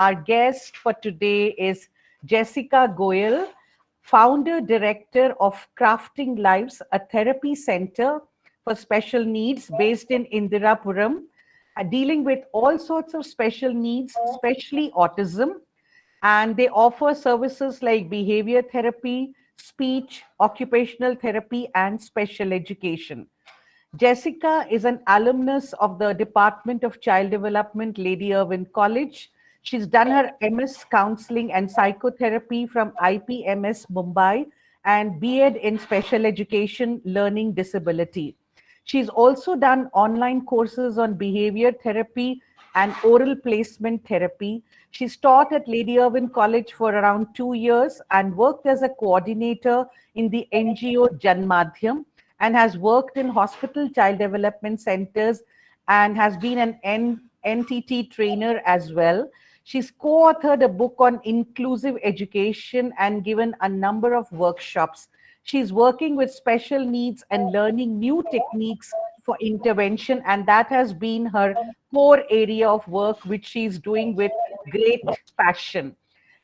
Our guest for today is Jessica Goyal, founder director of Crafting Lives, a therapy center for special needs based in Indirapuram, dealing with all sorts of special needs, especially autism. And they offer services like behavior therapy, speech, occupational therapy, and special education. Jessica is an alumnus of the Department of Child Development, Lady Irwin College. She's done her MS Counseling and Psychotherapy from IPMS Mumbai and BEd in Special Education Learning Disability. She's also done online courses on behavior therapy and oral placement therapy. She's taught at Lady Irwin College for around 2 years and worked as a coordinator in the NGO Janmadhyam, and has worked in hospital child development centers and has been an NTT trainer as well. She's co-authored a book on inclusive education and given a number of workshops. She's working with special needs and learning new techniques for intervention, and that has been her core area of work, which she's doing with great passion.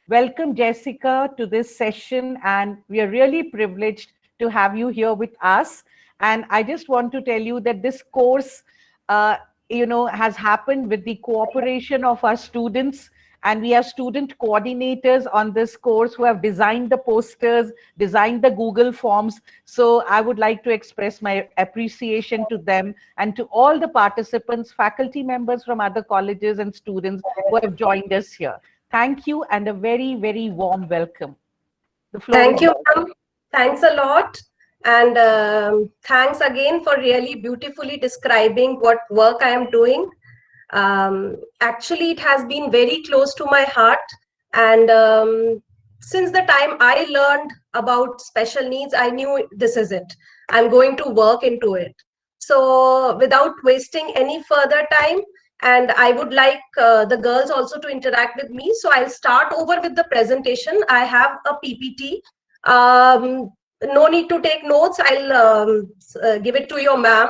Welcome, Jessica, to this session, and we are really privileged to have you here with us. And I just want to tell you that this course, has happened with the cooperation of our students, and we have student coordinators on this course who have designed the posters, designed the Google Forms. So I would like to express my appreciation to them and to all the participants, faculty members from other colleges and students who have joined us here. Thank you and a very, very warm welcome. The floor Thank is you, yours. ma'am. Thanks a lot. And thanks again for really beautifully describing what work I am doing. Actually, it has been very close to my heart. And since the time I learned about special needs, I knew this is it. I'm going to work into it. So without wasting any further time, and I would like the girls also to interact with me. So I'll start over with the presentation. I have a PPT. No need to take notes. I'll give it to your ma'am.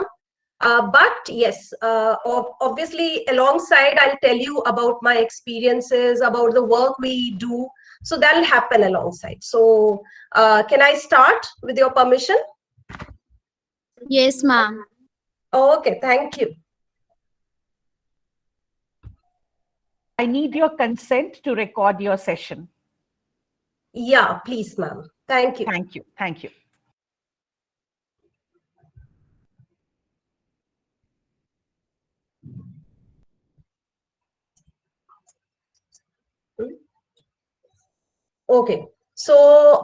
But yes, obviously alongside, I'll tell you about my experiences, about the work we do. So that'll happen alongside. So can I start with your permission? Yes, ma'am. Okay, thank you. I need your consent to record your session. Yeah, please, ma'am. Thank you. Thank you. Thank you. Okay. So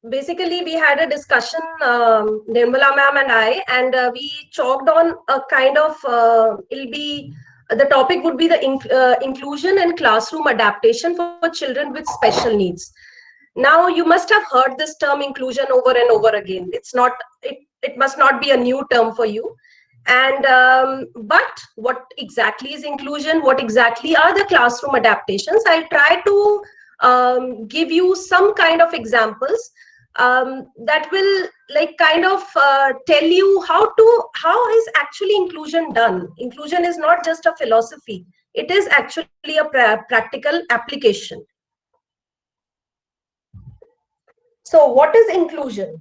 basically we had a discussion, Nirmala ma'am and I, and we chalked on a kind of, the topic would be the inclusion and classroom adaptation for children with special needs. Now, you must have heard this term inclusion over and over again. It must not be a new term for you. And but what exactly is inclusion? What exactly are the classroom adaptations? I'll try to give you some kind of examples that will kind of tell you how is actually inclusion done. Inclusion is not just a philosophy. It is actually a practical application. So what is inclusion?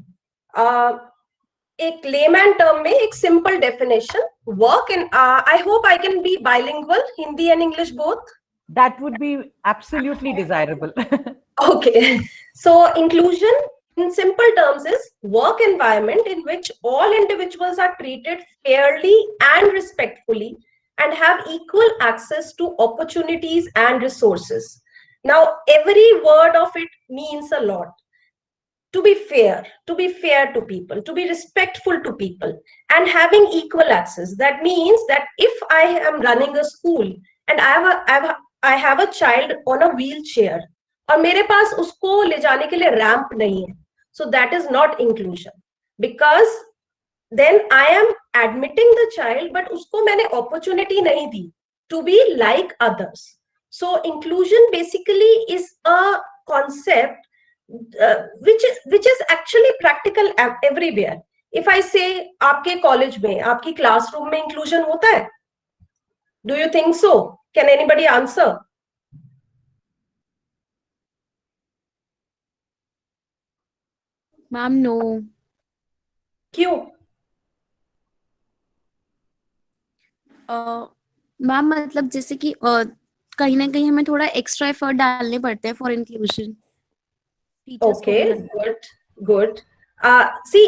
एक layman term में एक simple definition, work in, I hope I can be bilingual, Hindi and English both. That would be absolutely desirable. Okay, so inclusion in simple terms is work environment in which all individuals are treated fairly and respectfully and have equal access to opportunities and resources. Now, every word of it means a lot. To be fair to people, to be respectful to people, and having equal access. That means that if I am running a school and I have a child on a wheelchair, और मेरे पास उसको ले जाने के लिए ramp नहीं है, so that is not inclusion, because then I am admitting the child, but उसको मैंने opportunity नहीं दी to be like others. So inclusion basically is a concept which is actually practical everywhere. If I say आपके college में, आपकी classroom में inclusion होता है? Do you think so? Can anybody answer? Ma'am, no. क्यों? Ma'am मतलब जैसे कि कहीं ना कहीं हमें थोड़ा एक्स्ट्रा एफर्ट डालने पड़ते हैं फॉर इंक्लूजन टीचर्स को भी Okay, लगता है। good, good. See,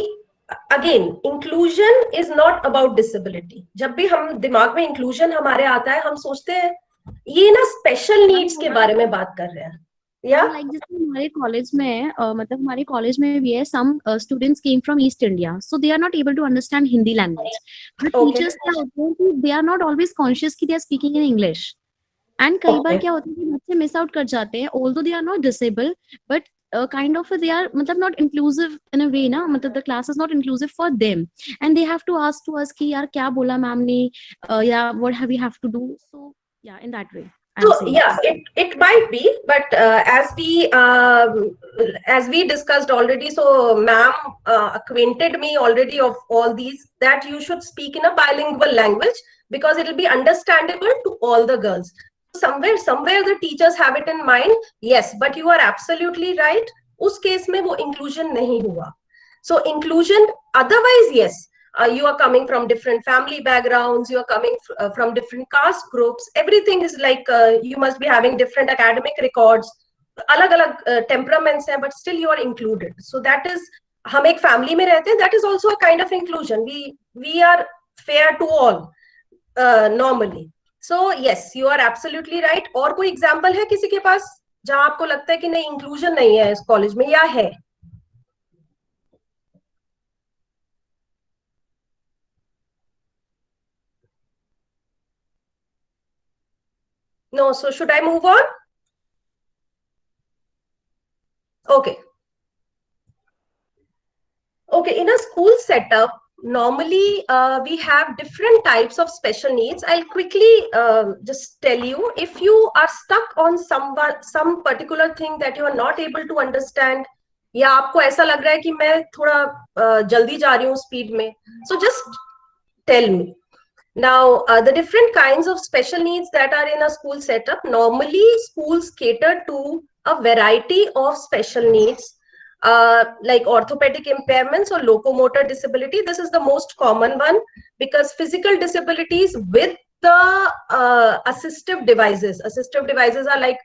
again, inclusion is not about disability. जब भी हम दिमाग में inclusion हमारे आता है, हम सोचते हैं ये ना स्पेशल नीड्स के बारे में बात कर रहे हैं, या? लाइक जैसे हमारे कॉलेज में है, मतलब हमारे कॉलेज में भी है, some students came from East India, so they are not able to understand Hindi language, but Okay, teachers क्या होते हैं कि they are not always conscious कि they are speaking in English, and कई बार okay. क्या होता है कि बच्चे मिस आउट कर जाते हैं, although they are not disable, but kind of they are मतलब not inclusive in a way ना, मतलब the class is not inclusive for them, and they have to ask to us कि यार क्या बोला मैम ने, या what have we have to do, so या in that way I am So saying. yeah, it might be, but as we discussed already, so ma'am acquainted me already of all these, that you should speak in a bilingual language because it will be understandable to all the girls. Somewhere the teachers have it in mind. Yes, but you are absolutely right. उस case में वो inclusion नहीं हुआ. So inclusion, otherwise yes, you are coming from different family backgrounds, you are coming from different caste groups, everything is like you must be having different academic records, अलग अलग temperaments हैं, but still you are included. So that is, हम एक family में रहते हैं, that is also a kind of inclusion. We are fair to all normally. So yes, you are absolutely right. और कोई example है किसी के पास जहां आपको लगता है कि नहीं inclusion नहीं है इस कॉलेज में, या है? No, so should I move on? Okay. Okay, in a school setup, normally we have different types of special needs. I'll quickly just tell you, if you are stuck on some particular thing that you are not able to understand, या आपको ऐसा लग रहा है कि मैं थोड़ा जल्दी जा रही हूँ स्पीड में, so just tell me. Now, the different kinds of special needs that are in a school setup, normally schools cater to a variety of special needs, like orthopedic impairments or locomotor disability. This is the most common one because physical disabilities with the assistive devices. Assistive devices are like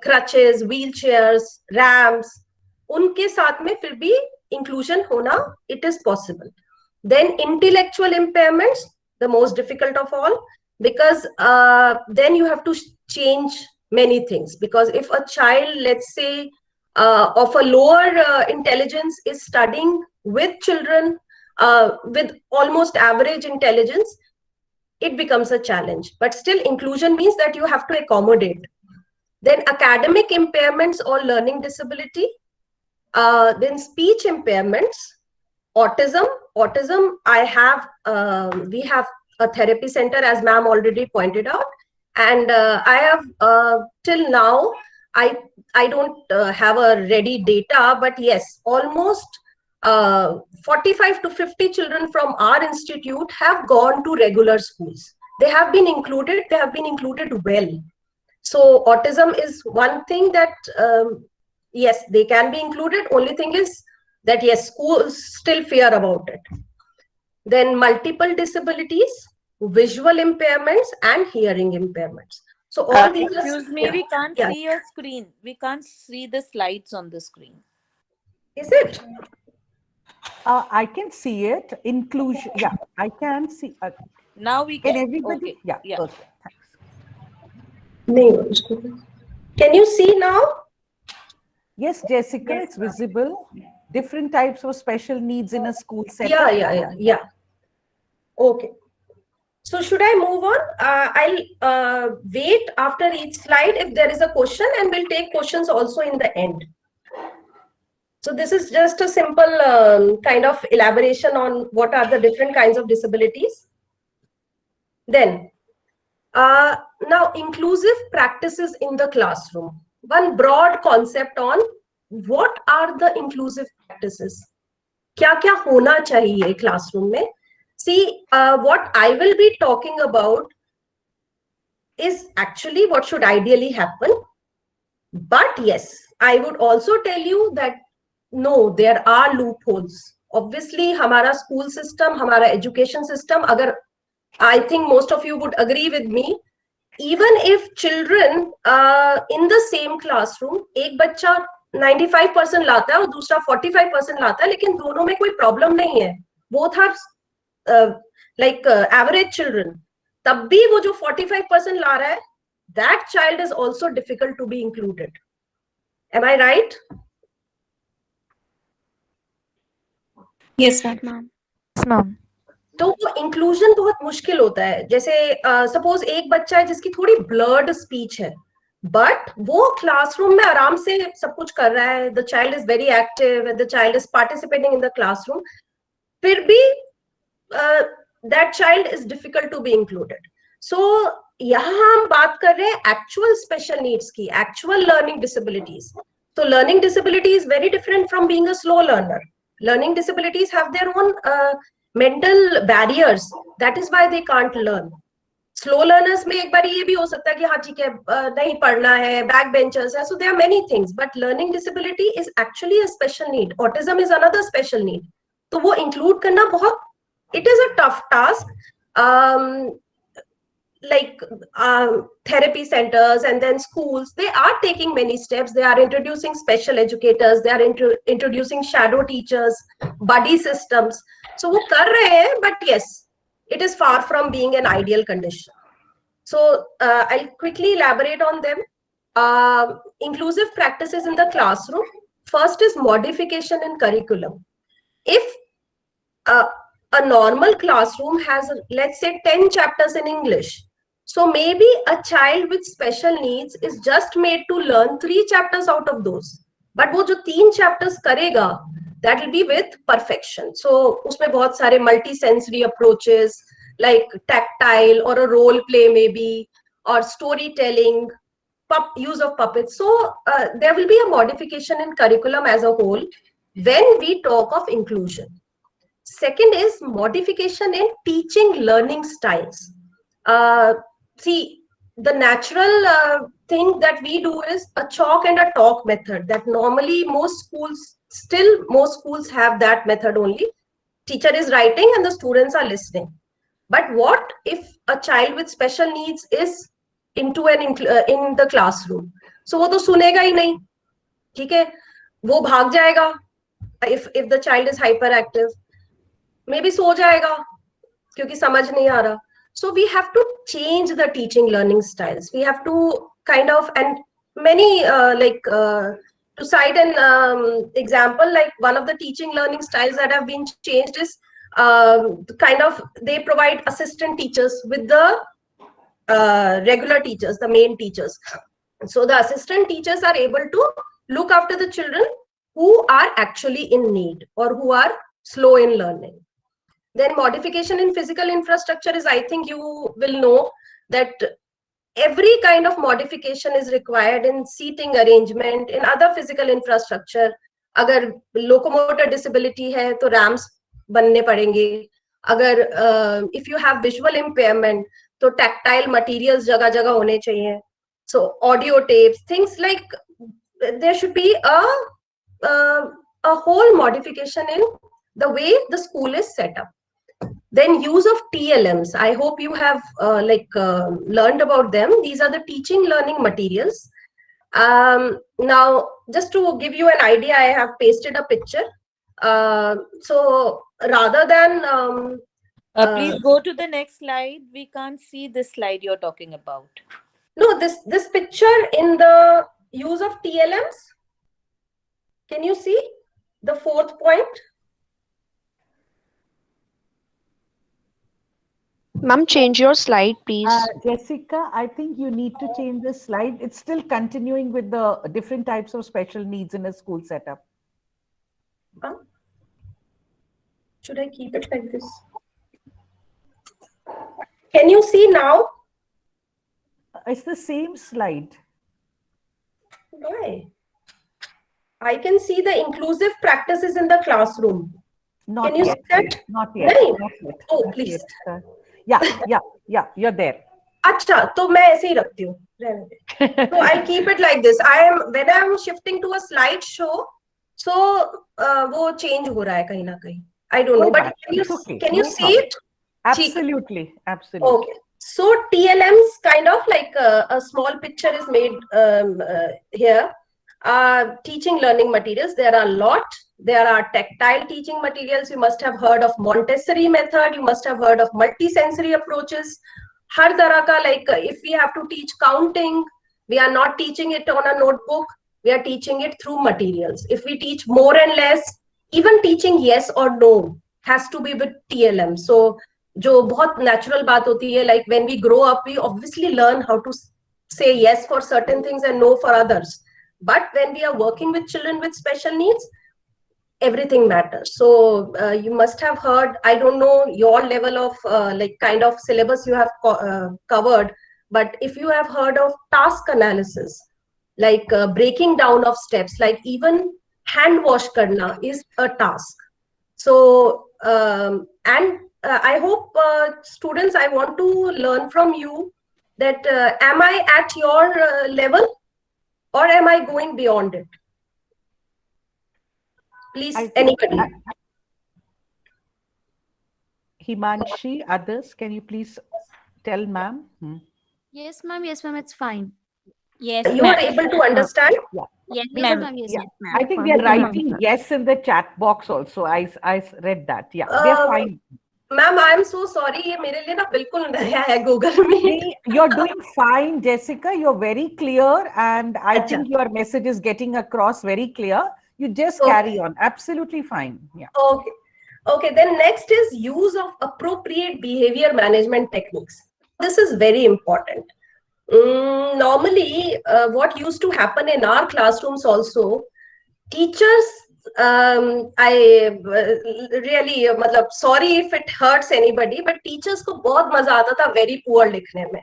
crutches, wheelchairs, ramps. उनके साथ में फिर भी inclusion होना, it is possible. Then intellectual impairments, the most difficult of all, because then you have to change many things. Because if a child, let's say, of a lower intelligence is studying with children with almost average intelligence, it becomes a challenge. But still, inclusion means that you have to accommodate. Then academic impairments or learning disability, then speech impairments, autism. I have we have a therapy center, as ma'am already pointed out, and I have till now, I don't have a ready data, but yes, almost 45 to 50 children from our institute have gone to regular schools. They have been included, they have been included well. So autism is one thing that yes, they can be included. Only thing is that yes, schools still fear about it. Then multiple disabilities, visual impairments, and hearing impairments. So all these. Excuse me, Yeah. we can't Yeah. see your screen. We can't see the slides on the screen. Is it? I can see it. Inclusion. Yeah, I can see. Now we Can can. everybody? Okay. Yeah. Yeah. Okay. Thanks. No. Can you see now? Yes, Jessica, Yes, it's visible. Different types of special needs in a school Yeah, setup. yeah. Okay. So should I move on? I'll wait after each slide if there is a question, and we'll take questions also in the end. So this is just a simple kind of elaboration on what are the different kinds of disabilities. Then, now inclusive practices in the classroom. One broad concept on what are the inclusive practices. क्या-क्या होना चाहिए classroom में? See, what I will be talking about is actually what should ideally happen. But yes, I would also tell you that no, there are loopholes. Obviously, hamara school system, hamara education system, agar, I think most of you would agree with me, even if children in the same classroom, एक बच्चा 95% लाता है और दूसरा 45% लाता है, लेकिन दोनों में कोई प्रॉब्लम नहीं है, both are like average children, तब भी वो जो 45% ला रहा है, that child is also difficult to be included. Am I right? Yes, ma'am. Ma'am. Yes, ma'am. तो वो इंक्लूजन बहुत मुश्किल होता है. जैसे सपोज एक बच्चा है जिसकी थोड़ी ब्लर्ड स्पीच है, बट वो क्लासरूम में आराम से सब कुछ कर रहा है, the child is very active, the child is participating in the classroom, फिर भी that child is difficult to be included. So यहाँ हम बात कर रहे हैं एक्चुअल स्पेशल नीड्स की, एक्चुअल लर्निंग डिसेबिलिटीज. तो learning disability is very different from being a slow learner. Learning disabilities have their own mental barriers. That is why they can't learn. Slow learners में एक बार ये भी हो सकता है कि हाँ ठीक है, नहीं पढ़ना है, back benchers है, so there are many things. But learning disability is actually a special need. Autism is another special need. तो वो include करना बहुत, it is a tough task. Like therapy centers and then schools, they are taking many steps. They are introducing special educators, they are introducing shadow teachers, buddy systems. So wo kar rahe hain, but yes, it is far from being an ideal condition. So I'll quickly elaborate on them. Inclusive practices in the classroom. First is modification in curriculum. If a normal classroom has, let's say, 10 chapters in English, so maybe a child with special needs is just made to learn 3 chapters out of those, but wo jo 3 chapters karega, that will be with perfection. So usme bahut sare multi-sensory approaches like tactile or a role play maybe, or storytelling, use of puppets. So there will be a modification in curriculum as a whole when we talk of inclusion. Second is modification in teaching learning styles. See, the natural thing that we do is a chalk and a talk method, that normally most schools have that method only. Teacher is writing and the students are listening. But what if a child with special needs is in the classroom? So वो तो सुनेगा ही नहीं, ठीक है, वो भाग जाएगा. If the child is hyperactive, maybe सो जाएगा क्योंकि समझ नहीं आ रहा. So we have to change the teaching learning styles. We have to kind of, and many to cite an example, like one of the teaching learning styles that have been changed is kind of, they provide assistant teachers with the regular teachers, the main teachers. So the assistant teachers are able to look after the children who are actually in need or who are slow in learning. Then modification in physical infrastructure is, I think you will know that every kind of modification is required in seating arrangement, in other physical infrastructure. Agar locomotor disability hai to ramps banne padenge. Agar if you have visual impairment, to tactile materials jagah jagah hone chahiye. So audio tapes, things like, there should be a whole modification in the way the school is set up. Then use of TLMs. I hope you have learned about them. These are the teaching learning materials. Now, just to give you an idea, I have pasted a picture. So rather than Please go to the next slide. We can't see this slide you're talking about. No, this picture in the use of TLMs. Can you see the 4th point? Ma'am, change your slide, please. Jessica, I think you need to change the slide. It's still continuing with the different types of special needs in a school setup. Should I keep it like this? Can you see now? It's the same slide. Why? I can see the inclusive practices in the classroom. Not Can you yet. see that? Not yet. Right. Not yet. Oh, Not please. yet. Yeah, you're there. अच्छा, तो मैं ऐसे ही रखती हूँ, रहने दे. So I'll keep it like this. When I'm shifting to a slideshow, so वो change हो रहा है कहीं ना कहीं. I don't know, कोई but बात can नहीं, you it's okay, can you no see problem. it? Absolutely, absolutely. Okay. So TLMs kind of like a small picture is made here. Teaching learning materials, there are a lot. There are tactile teaching materials. You must have heard of Montessori method. You must have heard of multisensory approaches. हर तरह का, like if we have to teach counting, we are not teaching it on a notebook. We are teaching it through materials. If we teach more and less, even teaching yes or no has to be with TLM. So जो बहुत natural बात होती है, like when we grow up, we obviously learn how to say yes for certain things and no for others. But when we are working with children with special needs, everything matters. So you must have heard, I don't know your level of like kind of syllabus you have covered, but if you have heard of task analysis, like breaking down of steps, like even hand wash karna is a task. So and I hope students, I want to learn from you that am I at your level or am I going beyond it? Please, I think anybody. Himanshi, others, can you please tell ma'am? Yes, ma'am. Yes, ma'am. It's fine. Yes, You are ma'am. able to understand? Yes, Yes, ma'am. ma'am. Yes, Yeah, ma'am. I think they are writing yes in the chat box also. I read that. Yeah, they're fine. Ma'am I am so sorry, ये मेरे लिए ना बिल्कुल नया है Google Meet. Nee, you're doing fine, Jessica. You're very clear, and I Acha. think your message is getting across very clear. You just Okay. carry on. Absolutely fine. Yeah. Okay. Okay, then next is use of appropriate behavior management techniques. This is very important. Normally, what used to happen in our classrooms also, teachers, I really, मतलब sorry if it hurts anybody, but teachers को बहुत मजा आता था very poor लिखने में.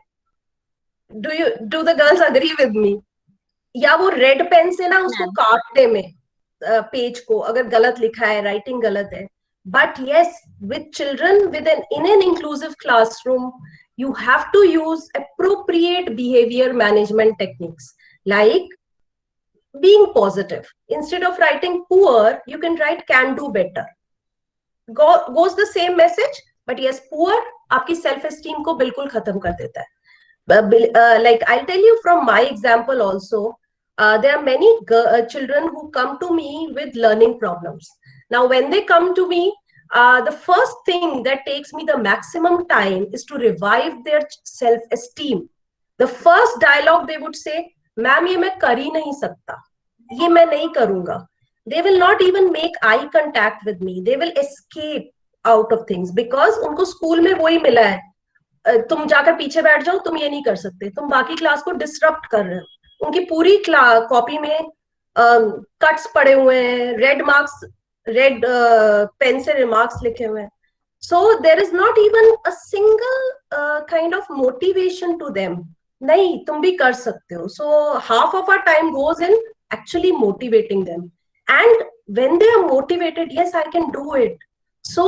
Do the girls agree with me? या वो रेड पेन से ना उसको काटने में पेज को, अगर गलत लिखा है, राइटिंग गलत है. But yes, with children in an inclusive classroom, you have to use appropriate behavior management techniques, like being positive. Instead of writing poor, you can write can do better. Goes the same message, but yes, poor आपकी self esteem को बिल्कुल खत्म कर देता है. Like I'll tell you from my example also, there are many children who come to me with learning problems. Now, when they come to me, the first thing that takes me the maximum time is to revive their self-esteem. The first dialogue they would say, "Ma'am, ये मैं कर ही नहीं सकता, ये मैं नहीं करूँगा." They will not even make eye contact with me. They will escape out of things because उनको स्कूल में वही मिला है, तुम जाकर पीछे बैठ जाओ, तुम ये नहीं कर सकते, तुम बाकी क्लास को डिसरप्ट कर रहे हो. उनकी पूरी कॉपी में कट्स पड़े हुए हैं, रेड मार्क्स, रेड पेन से रिमार्क्स लिखे हुए हैं. So there is not even a single kind of motivation to them. नहीं, तुम भी कर सकते हो. So half of our time goes in actually motivating them. And when they are motivated, yes, I can do it. So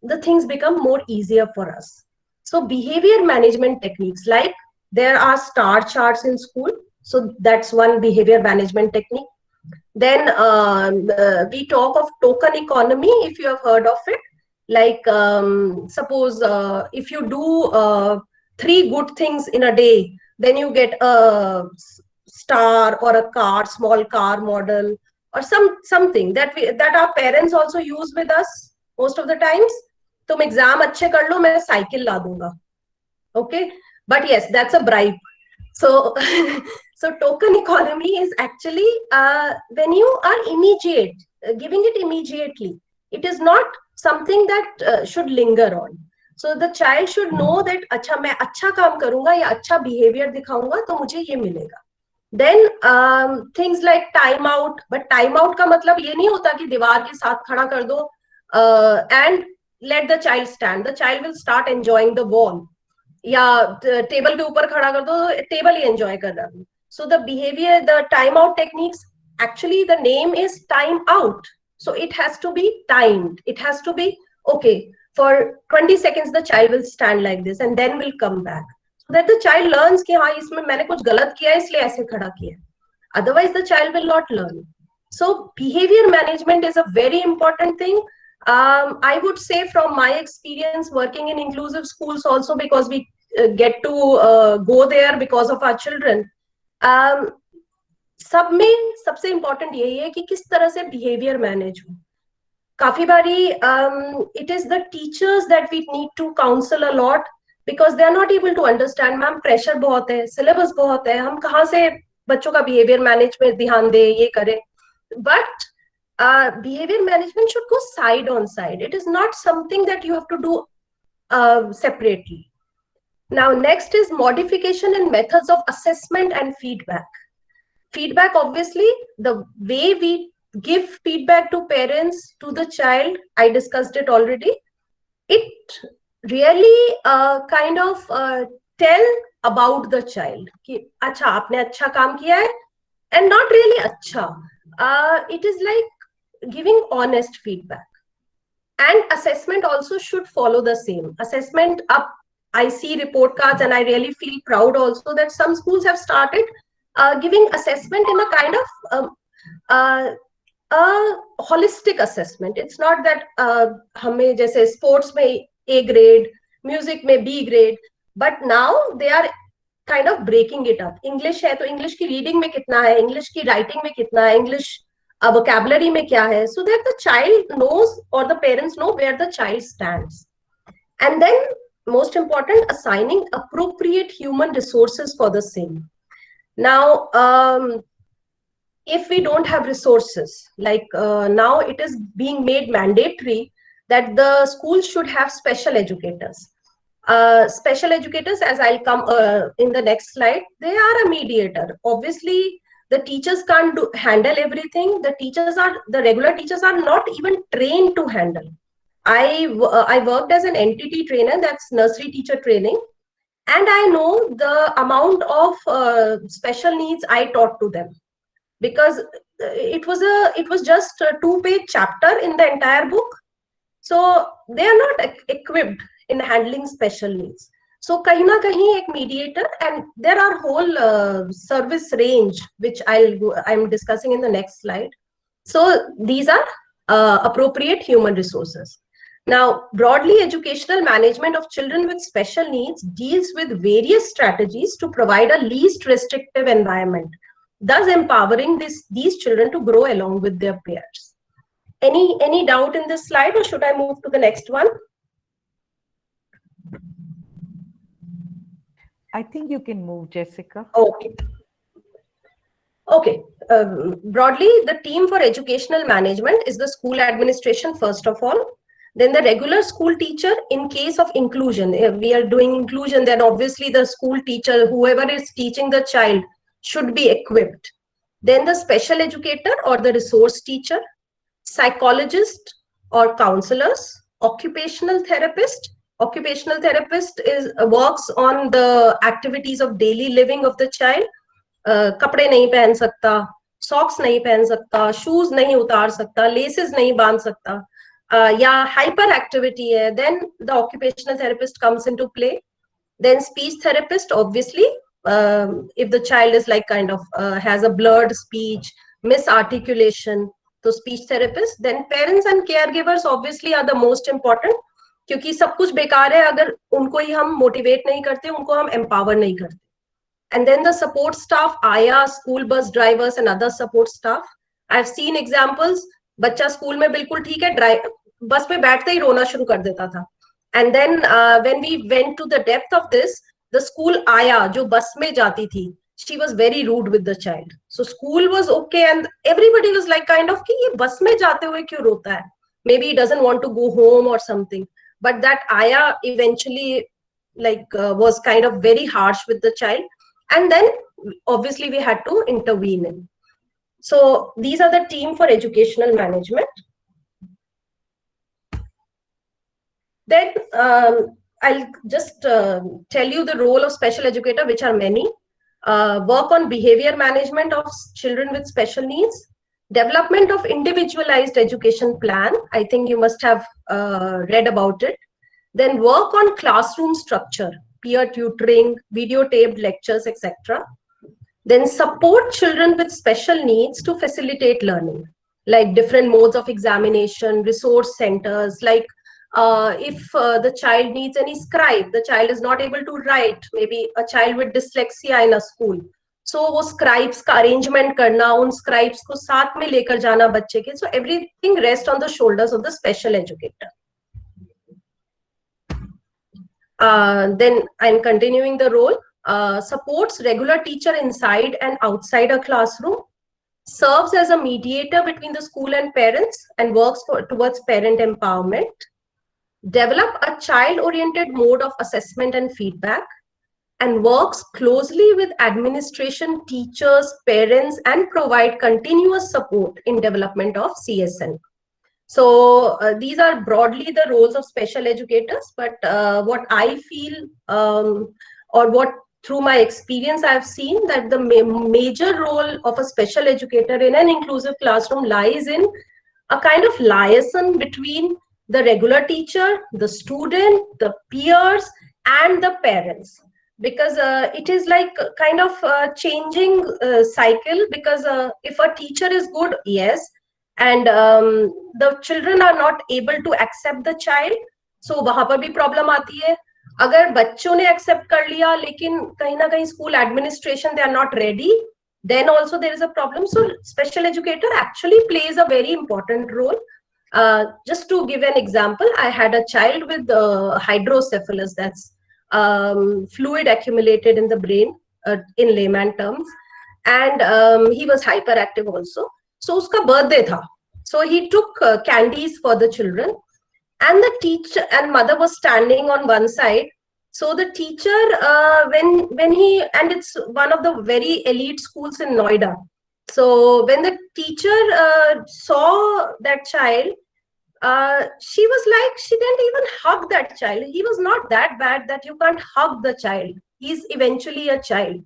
the things become more easier for us. So behavior management techniques, like there are star charts in school. So that's one behavior management technique. Then we talk of token economy, if you have heard of it. Like suppose if you do 3 good things in a day, then you get a star or a car, small car model, or something that our parents also use with us most of the times. तुम exam अच्छे कर लो, मैं cycle ला दूंगा. Okay, but yes, that's a bribe. So so token economy is actually when you are immediate, giving it immediately. It is not something that should linger on. So the child should know that अच्छा मैं अच्छा काम करूंगा या अच्छा behavior दिखाऊंगा तो मुझे ये मिलेगा. Then things like time out, but time out का मतलब ये नहीं होता कि दीवार के साथ खड़ा कर दो and let the child stand. The child will start enjoying the wall. या टेबल के ऊपर खड़ा कर दो, टेबल ही एंजॉय कर रहा है. So the behavior, the time out techniques, actually the name is time out. So it has to be timed. It has to be, okay, for 20 seconds the child will stand like this and then will come back. so that the child learns कि हाँ इसमें मैंने कुछ गलत किया इसलिए ऐसे खड़ा किया. Otherwise the child will not learn. So behavior management is a very important thing. I would say from my experience working in inclusive schools also, because we get to go there because of our children. सब में सबसे important यही है कि किस तरह से behaviour manage हो. काफी बारी it is the teachers that we need to counsel a lot because they are not able to understand. Ma'am pressure बहुत है, सिलेबस बहुत है, हम कहाँ से बच्चों का बिहेवियर मैनेज में ध्यान दे, ये करें. But behavior management should go side on side. It is not something that you have to do separately. Now, next is modification in methods of assessment and feedback. Feedback, obviously, the way we give feedback to parents, to the child, I discussed it already. It really kind of tell about the child. कि अच्छा आपने अच्छा काम किया है, and not really अच्छा. It is like giving honest feedback. And assessment also should follow the same. Assessment up, I see report cards and I really feel proud also that some schools have started giving assessment in a kind of a holistic assessment. It's not that हमें जैसे sports में A grade, music में B grade, but now they are kind of breaking it up. English है तो English की reading में कितना है, English की writing में कितना है, English vocabulary में क्या है, so that the child knows or the parents know where the child stands. And then most important, assigning appropriate human resources for the same. Now, if we don't have resources, like now it is being made mandatory that the schools should have special educators. Special educators, as I'll come in the next slide, they are a mediator. Obviously, the teachers can't handle everything. The regular teachers are not even trained to handle. I worked as an NTT trainer, that's nursery teacher training, and I know the amount of special needs I taught to them, because it was just a 2-page chapter in the entire book. So they are not equipped in handling special needs. So kahin na kahin ek mediator, and there are whole service range which I'm discussing in the next slide. So these are appropriate human resources. Now, broadly, educational management of children with special needs deals with various strategies to provide a least restrictive environment, thus empowering these children to grow along with their peers. Any doubt in this slide, or should I move to the next one? I think you can move, Jessica. Okay. Okay. Broadly, the team for educational management is the school administration, first of all. Then the regular school teacher, in case of inclusion, if we are doing inclusion, then obviously the school teacher, whoever is teaching the child, should be equipped. Then the special educator or the resource teacher, psychologist or counselors, occupational therapist. Occupational therapist works on the activities of daily living of the child. कपड़े नहीं पहन सकता, socks नहीं पहन सकता, shoes नहीं उतार सकता, laces नहीं बांध सकता, या hyperactivity है, then the occupational therapist comes into play. Then speech therapist, obviously, if the child is like kind of has a blurred speech, misarticulation, so speech therapist. Then parents and caregivers obviously are the most important, क्योंकि सब कुछ बेकार है अगर उनको ही हम motivate नहीं करते, उनको हम एम्पावर नहीं करते. And then the support staff, AYA, school bus drivers and other support staff. I've seen examples, बच्चा स्कूल में बिल्कुल ठीक है, बस में बैठते ही रोना शुरू कर देता था. And then when we went to the depth of this, the school AYA जो बस में जाती थी, she was very rude with the child. So school was okay and everybody was like kind of कि ये बस में जाते हुए क्यों रोता है? Maybe he doesn't want to go home or something. But that AYA eventually was kind of very harsh with the child. And then obviously we had to intervene in. So these are the team for educational management. Then I'll just tell you the role of special educator, which are many. Work on behavior management of children with special needs. Development of individualized education plan. I think you must have read about it. Then work on classroom structure. peer tutoring, videotaped lectures, etc. Then support children with special needs to facilitate learning, like different modes of examination, resource centers, like if the child needs any scribe, the child is not able to write, maybe a child with dyslexia in a school. So वो scribes का arrangement करना, उन scribes को साथ में लेकर जाना बच्चे के. So everything rests on the shoulders of the special educator. Then I'm continuing the role. Supports regular teacher inside and outside a classroom, serves as a mediator between the school and parents, and works towards parent empowerment. Develop a child-oriented mode of assessment and feedback, and works closely with administration, teachers, parents, and provide continuous support in development of CSN. So these are broadly the roles of special educators, but what I feel or what through my experience I've seen that the major role of a special educator in an inclusive classroom lies in a kind of liaison between the regular teacher, the student, the peers, and the parents. Because it is like kind of a changing cycle, because if a teacher is good, yes, and the children are not able to accept the child, so वहाँ पर भी problem आती है. अगर बच्चों ने accept कर लिया लेकिन कहीं ना कहीं school administration they are not ready, then also there is a problem. So special educator actually plays a very important role. Just to give an example, I had a child with hydrocephalus, that's fluid accumulated in the brain in layman terms, and he was hyperactive also. So uska birthday tha. So he took candies for the children, and the teacher and mother was standing on one side. So the teacher, when he, and it's one of the very elite schools in Noida. So when the teacher saw that child, she was like, she didn't even hug that child. He was not that bad that you can't hug the child. He's eventually a child.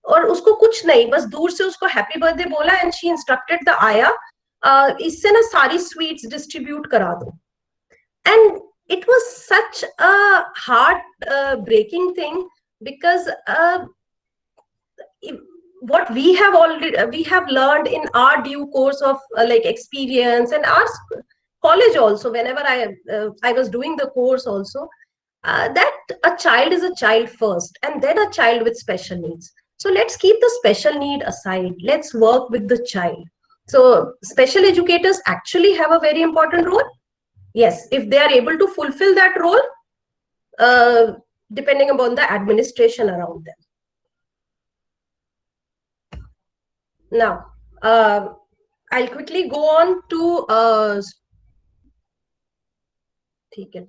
और उसको कुछ नहीं, बस दूर से उसको happy birthday बोला, and she instructed the आया, इससे ना सारी स्वीट्स डिस्ट्रीब्यूट करा दो. And it was such a heart breaking thing, because what we have learned in our due course of like experience, and our college also, whenever I was doing the course also, that a child is a child first, and then a child with special needs. So let's keep the special need aside. Let's work with the child. So special educators actually have a very important role. Yes, if they are able to fulfill that role, depending upon the administration around them. Now, I'll quickly go on to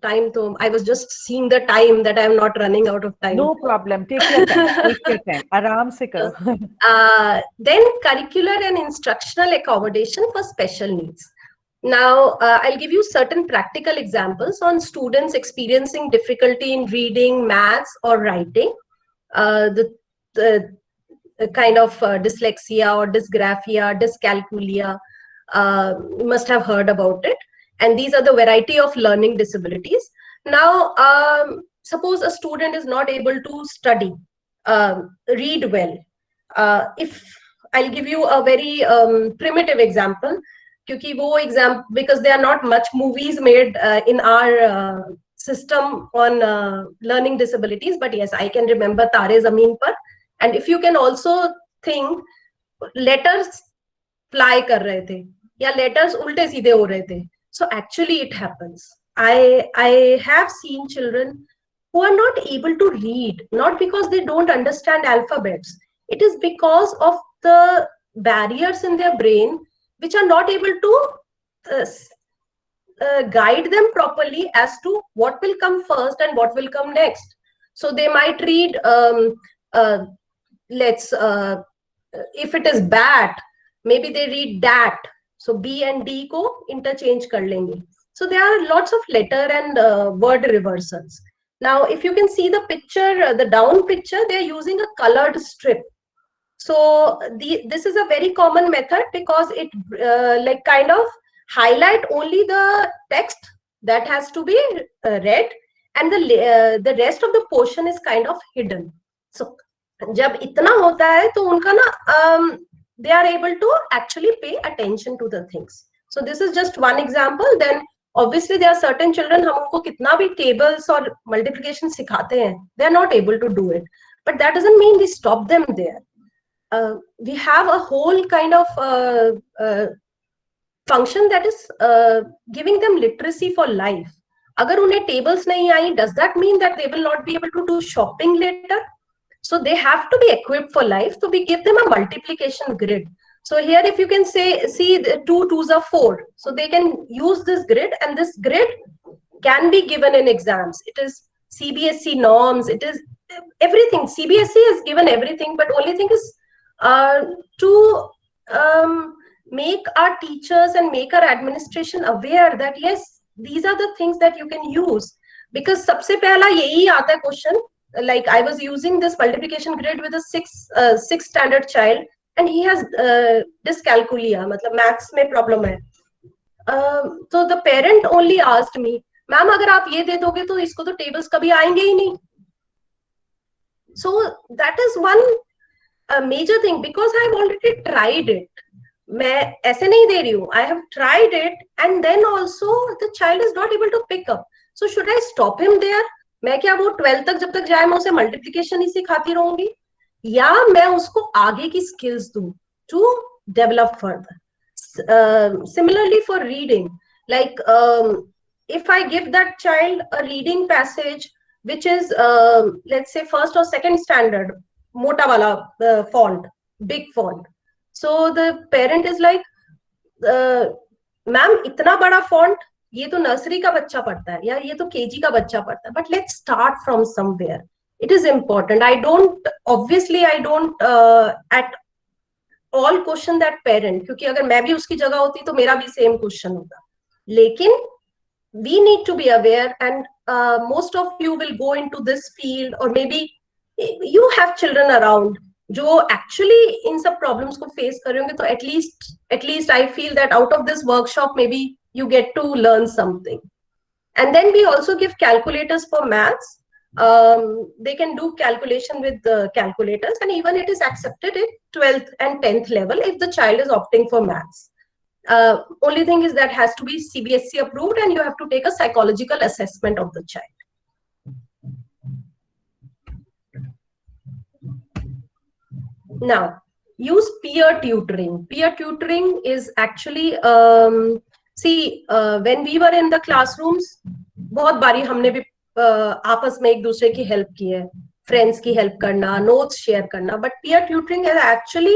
time. I was just seeing the time that I'm not running out of time. No problem. Take your time. Take your time. Aram se karo. Then curricular and instructional accommodation for special needs. Now, I'll give you certain practical examples on students experiencing difficulty in reading, maths, or writing. The kind of dyslexia or dysgraphia, dyscalculia, you must have heard about it. And these are the variety of learning disabilities. Now, suppose a student is not able to study, read well. If I'll give you a very primitive example, because there are not much movies made in our system on learning disabilities, but yes, I can remember Tare Zameen Par. And if you can also think, letters fly kar rahe the, ya letters ulte seedhe ho rahe the. So actually it happens. I have seen children who are not able to read, not because they don't understand alphabets. It is because of the barriers in their brain which are not able to guide them properly as to what will come first and what will come next. So they might read, if it is bat, maybe they read dat. So B and D ko interchange kar lenge. So there are lots of letter and word reversals. Now, if you can see the picture, the down picture, they are using a colored strip. So this is a very common method, because it like kind of highlight only the text that has to be read, and the rest of the portion is kind of hidden. So जब इतना होता है तो उनका ना they are able to actually pay attention to the things. So this is just one example. Then obviously there are certain children, हम उनको कितना भी tables और multiplication सिखाते हैं, they are not able to do it, but that doesn't mean we stop them there. We have a whole kind of function that is giving them literacy for life. अगर उन्हें tables नहीं आई, does that mean that they will not be able to do shopping later? So they have to be equipped for life. So we give them a multiplication grid. So here, if you can see the 2 2s are 4. So they can use this grid, and this grid can be given in exams. It is CBSE norms. It is everything. CBSE has given everything, but only thing is to make our teachers and make our administration aware that yes, these are the things that you can use. Because सबसे पहला यही आता है question. Like I was using this multiplication grid with a sixth standard child, and he has dyscalculia, मतलब maths में problem है. So the parent only asked me, ma'am अगर आप ये दे दोगे तो इसको तो tables कभी आएंगे ही नहीं. So that is one major thing, because I have already tried it. मैं ऐसे नहीं दे रही हूँ. I have tried it, and then also the child is not able to pick up. So should I stop him there? मैं क्या वो 12th तक जब तक जाए मैं उसे मल्टीप्लिकेशन ही सिखाती रहूंगी, या मैं उसको आगे की स्किल्स दूं to develop further. Similarly for reading, like if I give that child a reading passage which is let's say first or second standard, मोटा वाला font, big font, so the parent is like, ma'am इतना बड़ा font ये तो nursery का बच्चा पढ़ता है या ये तो केजी का बच्चा पढ़ता है, but let's start from somewhere. It is important. I don't at all question that parent, क्योंकि अगर मैं भी उसकी जगह होती तो मेरा भी सेम क्वेश्चन होता. लेकिन we need to be aware, and most of you will go into this field, और maybe you have children around जो एक्चुअली इन सब प्रॉब्लम्स को फेस कर रहे होंगे. तो at least I feel that out of this workshop maybe you get to learn something. And then we also give calculators for maths. They can do calculation with the calculators, and even it is accepted at 12th and 10th level if the child is opting for maths. Only thing is that has to be CBSE approved, and you have to take a psychological assessment of the child. Now, use peer tutoring. Peer tutoring is actually when we were in the classrooms, बहुत बारी हमने भी आपस में एक दूसरे की help की है, फ्रेंड्स की हेल्प करना, नोट्स शेयर करना. But peer tutoring is actually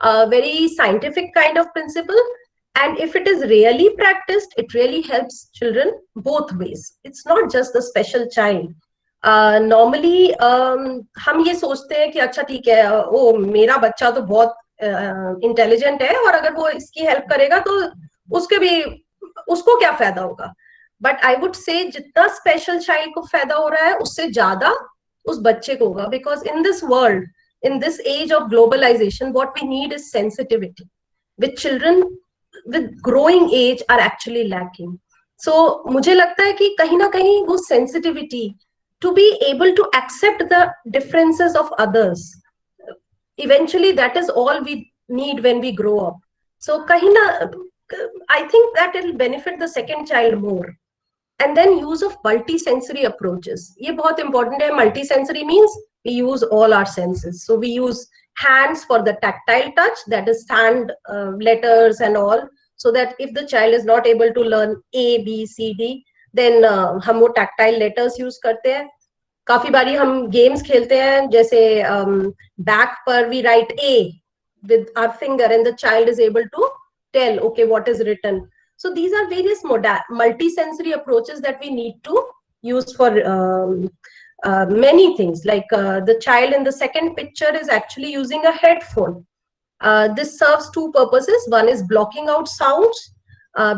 a very scientific kind of principle, and if it is really practiced, it really helps children both ways. It's not just the special child. Normally हम ये सोचते हैं कि अच्छा ठीक है, ओ मेरा बच्चा तो बहुत इंटेलिजेंट है और अगर वो इसकी हेल्प करेगा तो उसको क्या फायदा होगा. बट आई वुड से जितना स्पेशल चाइल्ड को फायदा हो रहा है उससे ज्यादा उस बच्चे को होगा, because in this world, in this age of globalization, what we need is sensitivity, which children with growing age are actually lacking. So मुझे लगता है कि कहीं ना कहीं वो sensitivity to be able to accept the differences of others, eventually that is all we need when we grow up. So कहीं ना I think that it will benefit the second child more. And then use of multi-sensory approaches. ये बहुत important है. Multi-sensory means we use all our senses. So we use hands for the tactile touch, that is hand, letters and all, so that if the child is not able to learn A, B, C, D, then हम वो tactile letters use करते हैं. काफी बारी हम games खेलते हैं, जैसे back पर we write A with our finger and the child is able to tell, okay, what is written. So these are various multi-sensory approaches that we need to use for many things. Like the child in the second picture is actually using a headphone. This serves two purposes. One is blocking out sounds,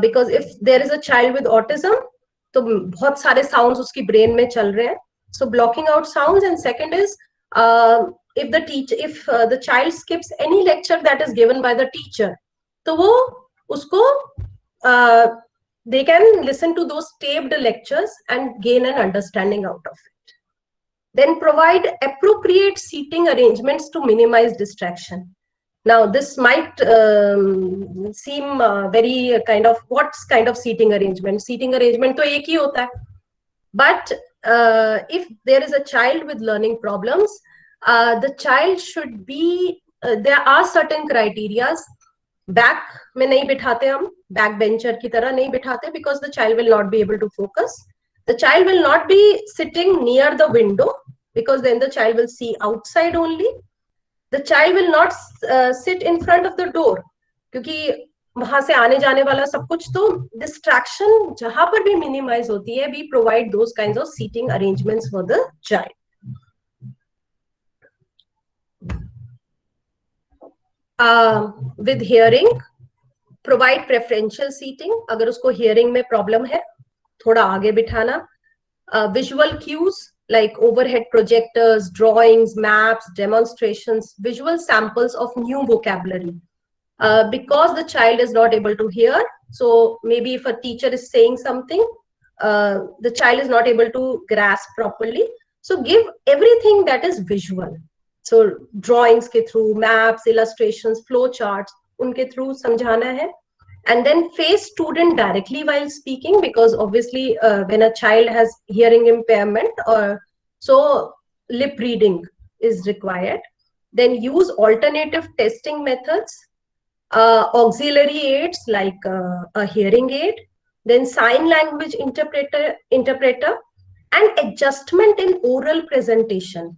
because if there is a child with autism, तो बहुत सारे sounds उसकी brain में चल रहे हैं. So blocking out sounds. And second is if the child skips any lecture that is given by the teacher, तो वो उसको they can listen to those taped lectures and gain an understanding out of it. Then provide appropriate seating arrangements to minimize distraction. Now, this might seem very kind of, what's kind of seating arrangement? Seating arrangement to ek hi hota hai. But if there is a child with learning problems, the child should be, there are certain criteria. Back में नहीं बिठाते हम, back bencher की तरह नहीं बिठाते, because the child will not be able to focus. The child will not be sitting near the window, because then the child will see outside only. The child will not sit in front of the door, क्योंकि वहां से आने जाने वाला सब कुछ, तो distraction जहां पर भी minimize होती है, we provide those kinds of seating arrangements for the child. With hearing, provide preferential seating. अगर उसको hearing में problem है, थोड़ा आगे बिठाना. Visual cues like overhead projectors, drawings, maps, demonstrations, visual samples of new vocabulary. Because the child is not able to hear, so maybe if a teacher is saying something, the child is not able to grasp properly. So give everything that is visual. So drawings ke through, maps, illustrations, flow charts, unke through samjhana hai. And then face student directly while speaking, because obviously when a child has hearing impairment, or so lip reading is required. Then use alternative testing methods, auxiliary aids like a hearing aid, then sign language interpreter, and adjustment in oral presentation,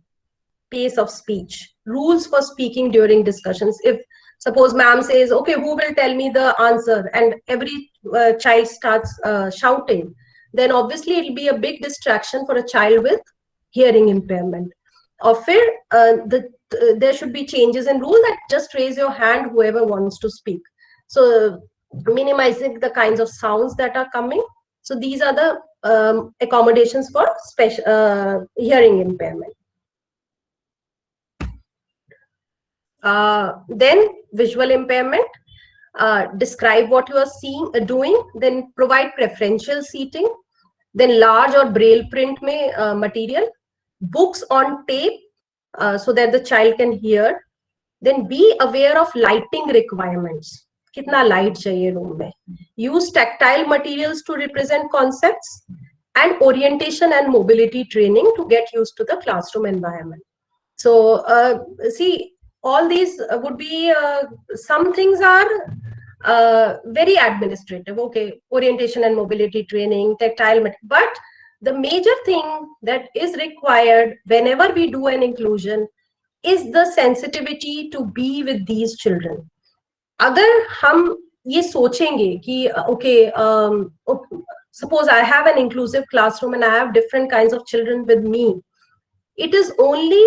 pace of speech, rules for speaking during discussions. If suppose ma'am says, okay, who will tell me the answer, and every child starts shouting, then obviously it will be a big distraction for a child with hearing impairment. Or there should be changes in rule that just raise your hand whoever wants to speak. So minimizing the kinds of sounds that are coming. So these are the accommodations for special hearing impairment. Then visual impairment, describe what you are seeing, doing, then provide preferential seating, then large or braille print material, books on tape so that the child can hear, then be aware of lighting requirements. Kitna light chahiye room mein. Use tactile materials to represent concepts, and orientation and mobility training to get used to the classroom environment. So see, all these would be, some things are very administrative. Okay, orientation and mobility training, tactile, but the major thing that is required whenever we do an inclusion is the sensitivity to be with these children. अगर हम ये सोचेंगे कि okay, suppose I have an inclusive classroom and I have different kinds of children with me, it is only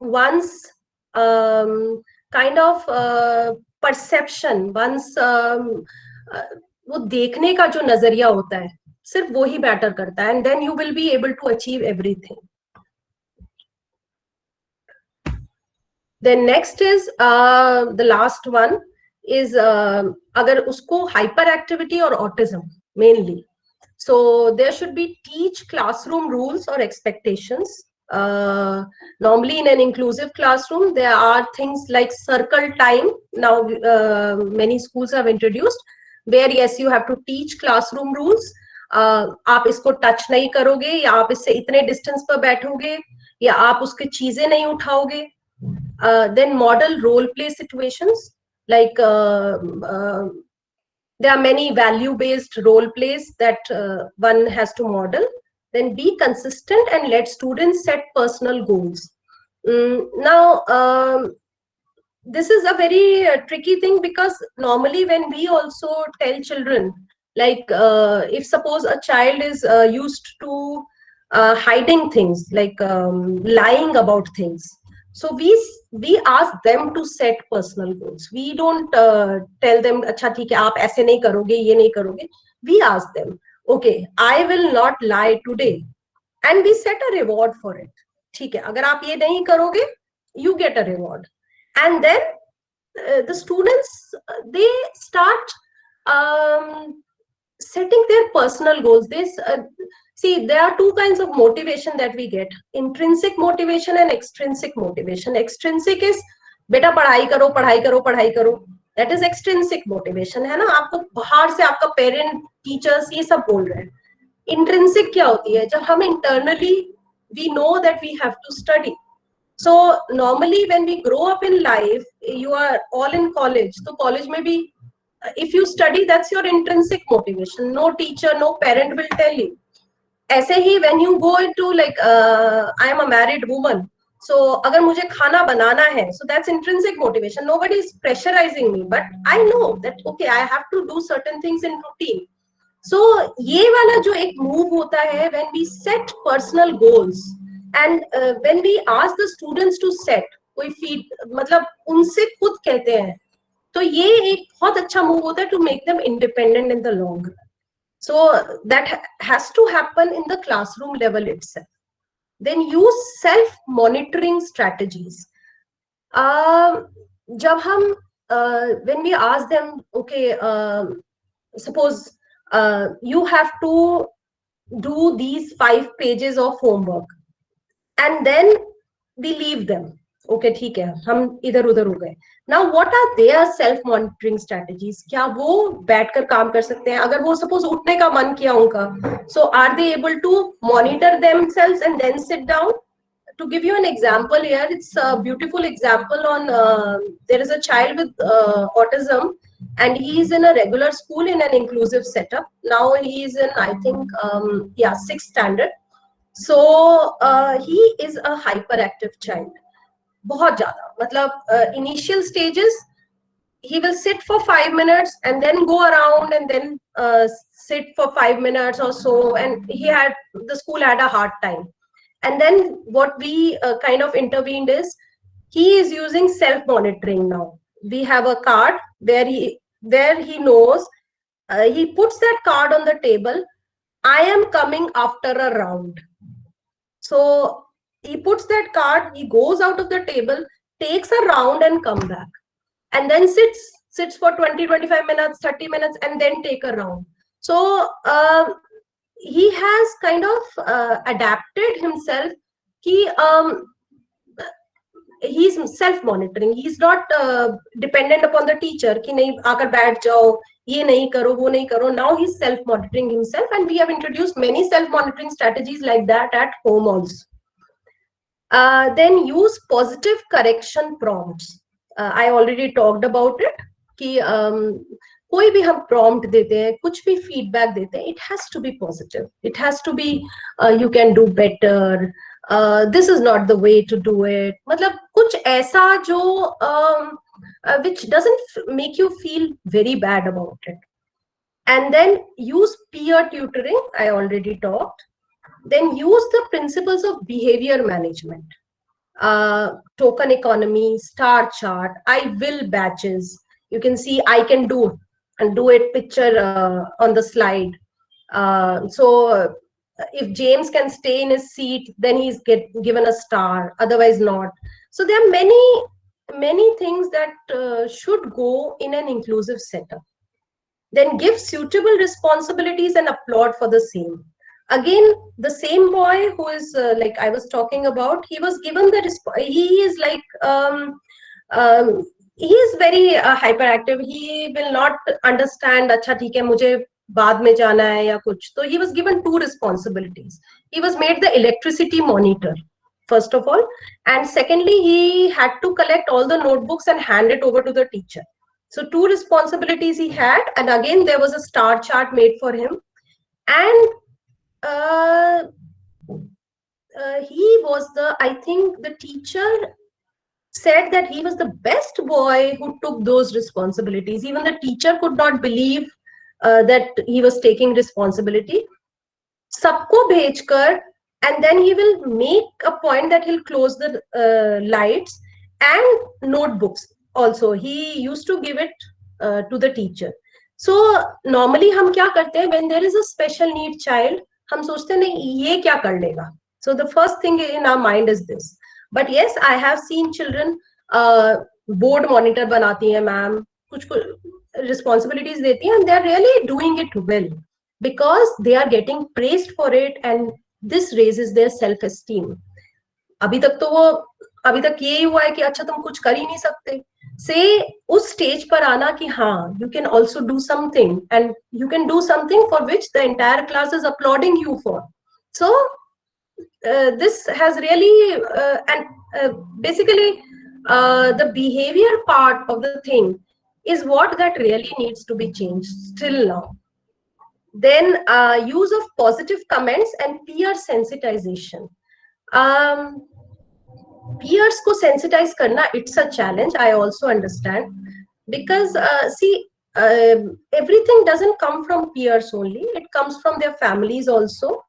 once kind of perception, once वो देखने का जो नजरिया होता है, सिर्फ वो ही मैटर करता है, and then you will be able to achieve everything. Then next is the last one is अगर उसको hyperactivity or autism mainly, so there should be teach classroom rules or expectations. Normally in an inclusive classroom there are things like circle time. Now many schools have introduced, where yes, you have to teach classroom rules. आप इसको touch नहीं करोगे, या आप इससे इतने distance पर बैठोगे, या आप उसकी चीजें नहीं उठाओगे. Then model role play situations, like there are many value based role plays that one has to model. Then be consistent and let students set personal goals. Now this is a very tricky thing, because normally when we also tell children, like if suppose a child is used to hiding things, like lying about things, so we ask them to set personal goals. We don't tell them, अच्छा ठीक है आप ऐसे नहीं करोगे, ये नहीं करोगे. We ask them, okay, I will not lie today, and we set a reward for it. ठीक है, अगर आप ये नहीं करोगे, you get a reward. And then the students, they start setting their personal goals. See, there are two kinds of motivation that we get: intrinsic motivation and extrinsic motivation. Extrinsic is बेटा पढ़ाई करो पढ़ाई करो पढ़ाई करो, that is extrinsic motivation, है ना, आपको बाहर से आपका पेरेंट टीचर्स ये सब बोल रहे हैं. Intrinsic क्या होती है? जब हम internally we know that we have to study. So normally when we grow up in life, you are all in college, so college में भी if you study, that's your intrinsic motivation. No teacher, no parent will tell you. ऐसे ही when you go into like I am a married woman, so अगर मुझे खाना बनाना है, so that's intrinsic motivation. Nobody is pressurizing me, but I know that okay, I have to do certain things in routine. So ये वाला जो एक move होता है when we set personal goals and when we ask the students to set, कोई feed मतलब उनसे खुद कहते हैं, तो ये एक बहुत अच्छा मूव होता है to make them independent in the long run. So that has to happen in the classroom level itself. Then use self monitoring strategies. जब हम when we ask them, okay, suppose you have to do these 5 pages of homework and then we leave them. Okay, ठीक है, हम इधर उधर हो गए. Now what are their self monitoring strategies? क्या वो बैठकर काम कर सकते हैं? अगर वो suppose उठने का मन किया उनका, so are they able to monitor themselves and then sit down? To give you an example here, it's a beautiful example on there is a child with autism and he is in a regular school in an inclusive setup. Now he is in, I think, 6th standard. So he is a hyperactive child. बहुत ज्यादा, मतलब initial stages he will sit for 5 minutes and then go around and then sit for 5 minutes or so, and the school had a hard time. And then what we kind of intervened is he is using self monitoring. Now we have a card where he knows, he puts that card on the table, I am coming after a round. So he puts that card, he goes out of the table, takes a round and come back, and then sits for 20-25 minutes, 30 minutes, and then take a round. So he has kind of adapted himself. He's self monitoring, he's not dependent upon the teacher कि नहीं आकर बैठ जाओ, ये नहीं करो, वो नहीं करो. Now he's self monitoring himself, and we have introduced many self monitoring strategies like that at home also. Then use positive correction prompts. I already talked about it कि कोई भी हम prompt देते हैं, कुछ भी feedback देते हैं, it has to be positive. It has to be you can do better, this is not the way to do it. मतलब कुछ ऐसा जो which doesn't make you feel very bad about it. And then use peer tutoring, I already talked. Then use the principles of behavior management, token economy, star chart, I will badges. You can see I can do and do it picture on the slide. So if James can stay in his seat, then he's given a star, otherwise not. So there are many things that should go in an inclusive setup. Then give suitable responsibilities and applaud for the same. Again, the same boy who is like I was talking about, he was given the he is like he is very hyperactive. He will not understand, अच्छा ठीक है मुझे बाद में जाना है या कुछ. So he was given 2 responsibilities. He was made the electricity monitor, first of all, and secondly he had to collect all the notebooks and hand it over to the teacher. So 2 responsibilities he had, and again there was a star chart made for him. And he was I think the teacher said that he was the best boy who took those responsibilities. Even the teacher could not believe that he was taking responsibility. Sabko bhejkar, and then he will make a point that he'll close the lights and notebooks also. He used to give it to the teacher. So normally हम क्या करते हैं, when there is a special need child, हम सोचते नहीं ये क्या कर लेगा. So the first thing in our mind is this. But yes, I have seen children board monitor बनाती हैं मैम, कुछ responsibilities देती हैं, and they are really doing it well. because they are getting praised for it, and this raises their self-esteem. अभी तक ये हुआ है कि अच्छा तुम कुछ कर ही नहीं सकते, से उस स्टेज पर आना कि हाँ you can also do something, and you can do something for which the entire class is applauding you for. So this has really basically the behavior part of the thing is what that really needs to be changed still now. Then use of positive comments and peer sensitization. Peers ko sensitize karna, it's a challenge, I also understand, because see, everything doesn't come from peers only, it comes from their families also,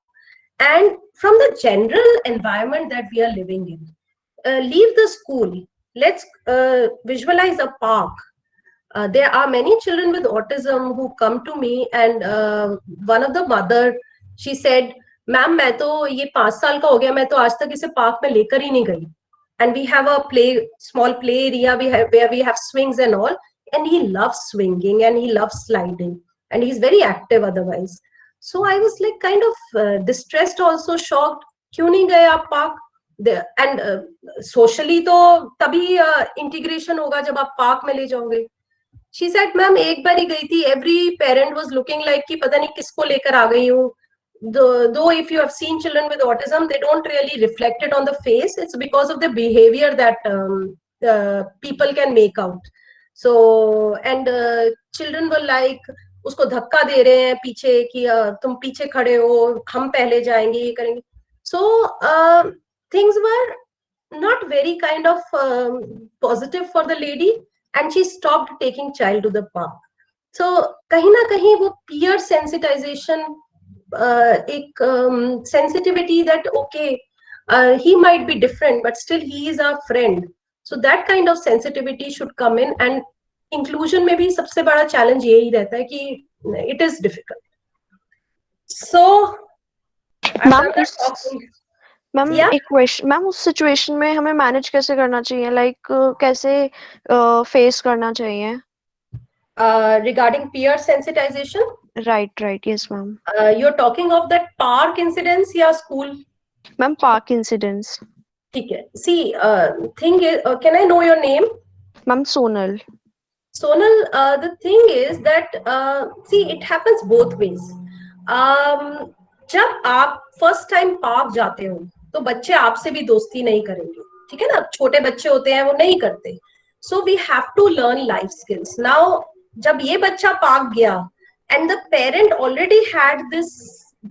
and from the general environment that we are living in. Leave the school, let's visualize a park. There are many children with autism who come to me, and one of the mother, she said, ma'am, मैं तो ये 5 साल का हो गया, मैं तो आज तक इसे पार्क में लेकर ही नहीं गई. And we have a small play area where we have swings and all, and he loves swinging and he loves sliding, and he's very active otherwise. So I was like kind of distressed, also shocked. क्यों नहीं गए आप park? And socially तो तभी integration होगा जब आप park में ले जाओगे. She said, ma'am, एक बार ही गई थी. Every parent was looking like कि पता नहीं किसको लेकर आ गई हूँ. Though if you have seen children with autism, they don't really reflect it on the face. It's because of the behavior that people can make out. So, and children were like, उसको धक्का दे रहे हैं पीछे कि तुम पीछे खड़े हो, हम पहले जाएंगे, ये करेंगे. So things were not very kind of positive for the lady, and she stopped taking child to the park. So कहीं ना कहीं वो peer sensitization, एक sensitivity that okay, he might be different, but still he is our friend. So that kind of sensitivity should come in, and inclusion में भी सबसे बड़ा challenge यही रहता है कि it is difficult. So ma'am ma'am एक क्वेश्चन, मैम उस सिचुएशन में हमें मैनेज कैसे करना चाहिए, लाइक कैसे फेस करना चाहिए? Regarding peer sensitization, right, yes ma'am. You're talking of that park incidents या school? Ma'am, park incidents. ठीक है. See, thing is, can I know your name? Ma'am, Sonal. Sonal, the thing is that see, it happens both ways. जब आप first time park जाते हो तो बच्चे आपसे भी दोस्ती नहीं करेंगे, ठीक है ना? छोटे बच्चे होते हैं, वो नहीं करते. So we have to learn life skills. Now जब ये बच्चा पार्क गया and the parent already had this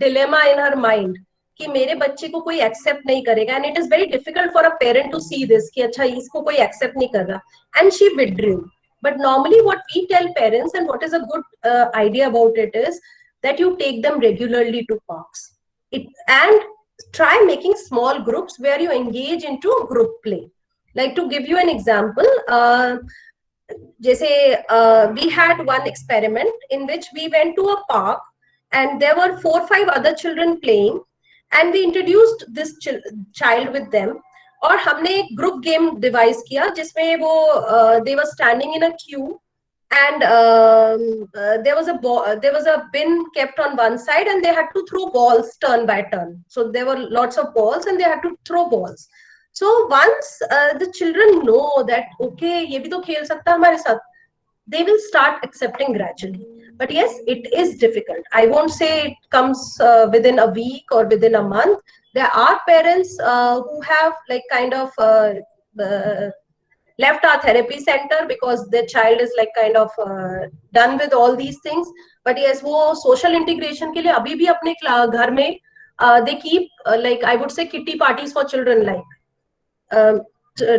dilemma in her mind कि मेरे बच्चे को कोई एक्सेप्ट नहीं करेगा, and it is very difficult for a parent to see this कि अच्छा इसको कोई एक्सेप्ट नहीं कर रहा, and she withdrew. But normally what we tell parents, and what is a good idea about it, is that you take them regularly to parks, and try making small groups where you engage into group play. Like, to give you an example, we had one experiment in which we went to a park and there were 4 or 5 other children playing, and we introduced this child with them. और हमने एक group game device किया जिसमें वो they were standing in a queue, and there was a bin kept on one side, and they had to throw balls turn by turn. So there were lots of balls and they had to throw balls. So once the children know that okay, ये भी तो खेल सकता है हमारे साथ, they will start accepting gradually. But yes, it is difficult. I won't say it comes within a week or within a month. There are parents who have like kind of left our therapy center because their child is like kind of done with all these things. But yes, वो social integration के लिए अभी भी अपने घर में they keep like I would say kitty parties for children, like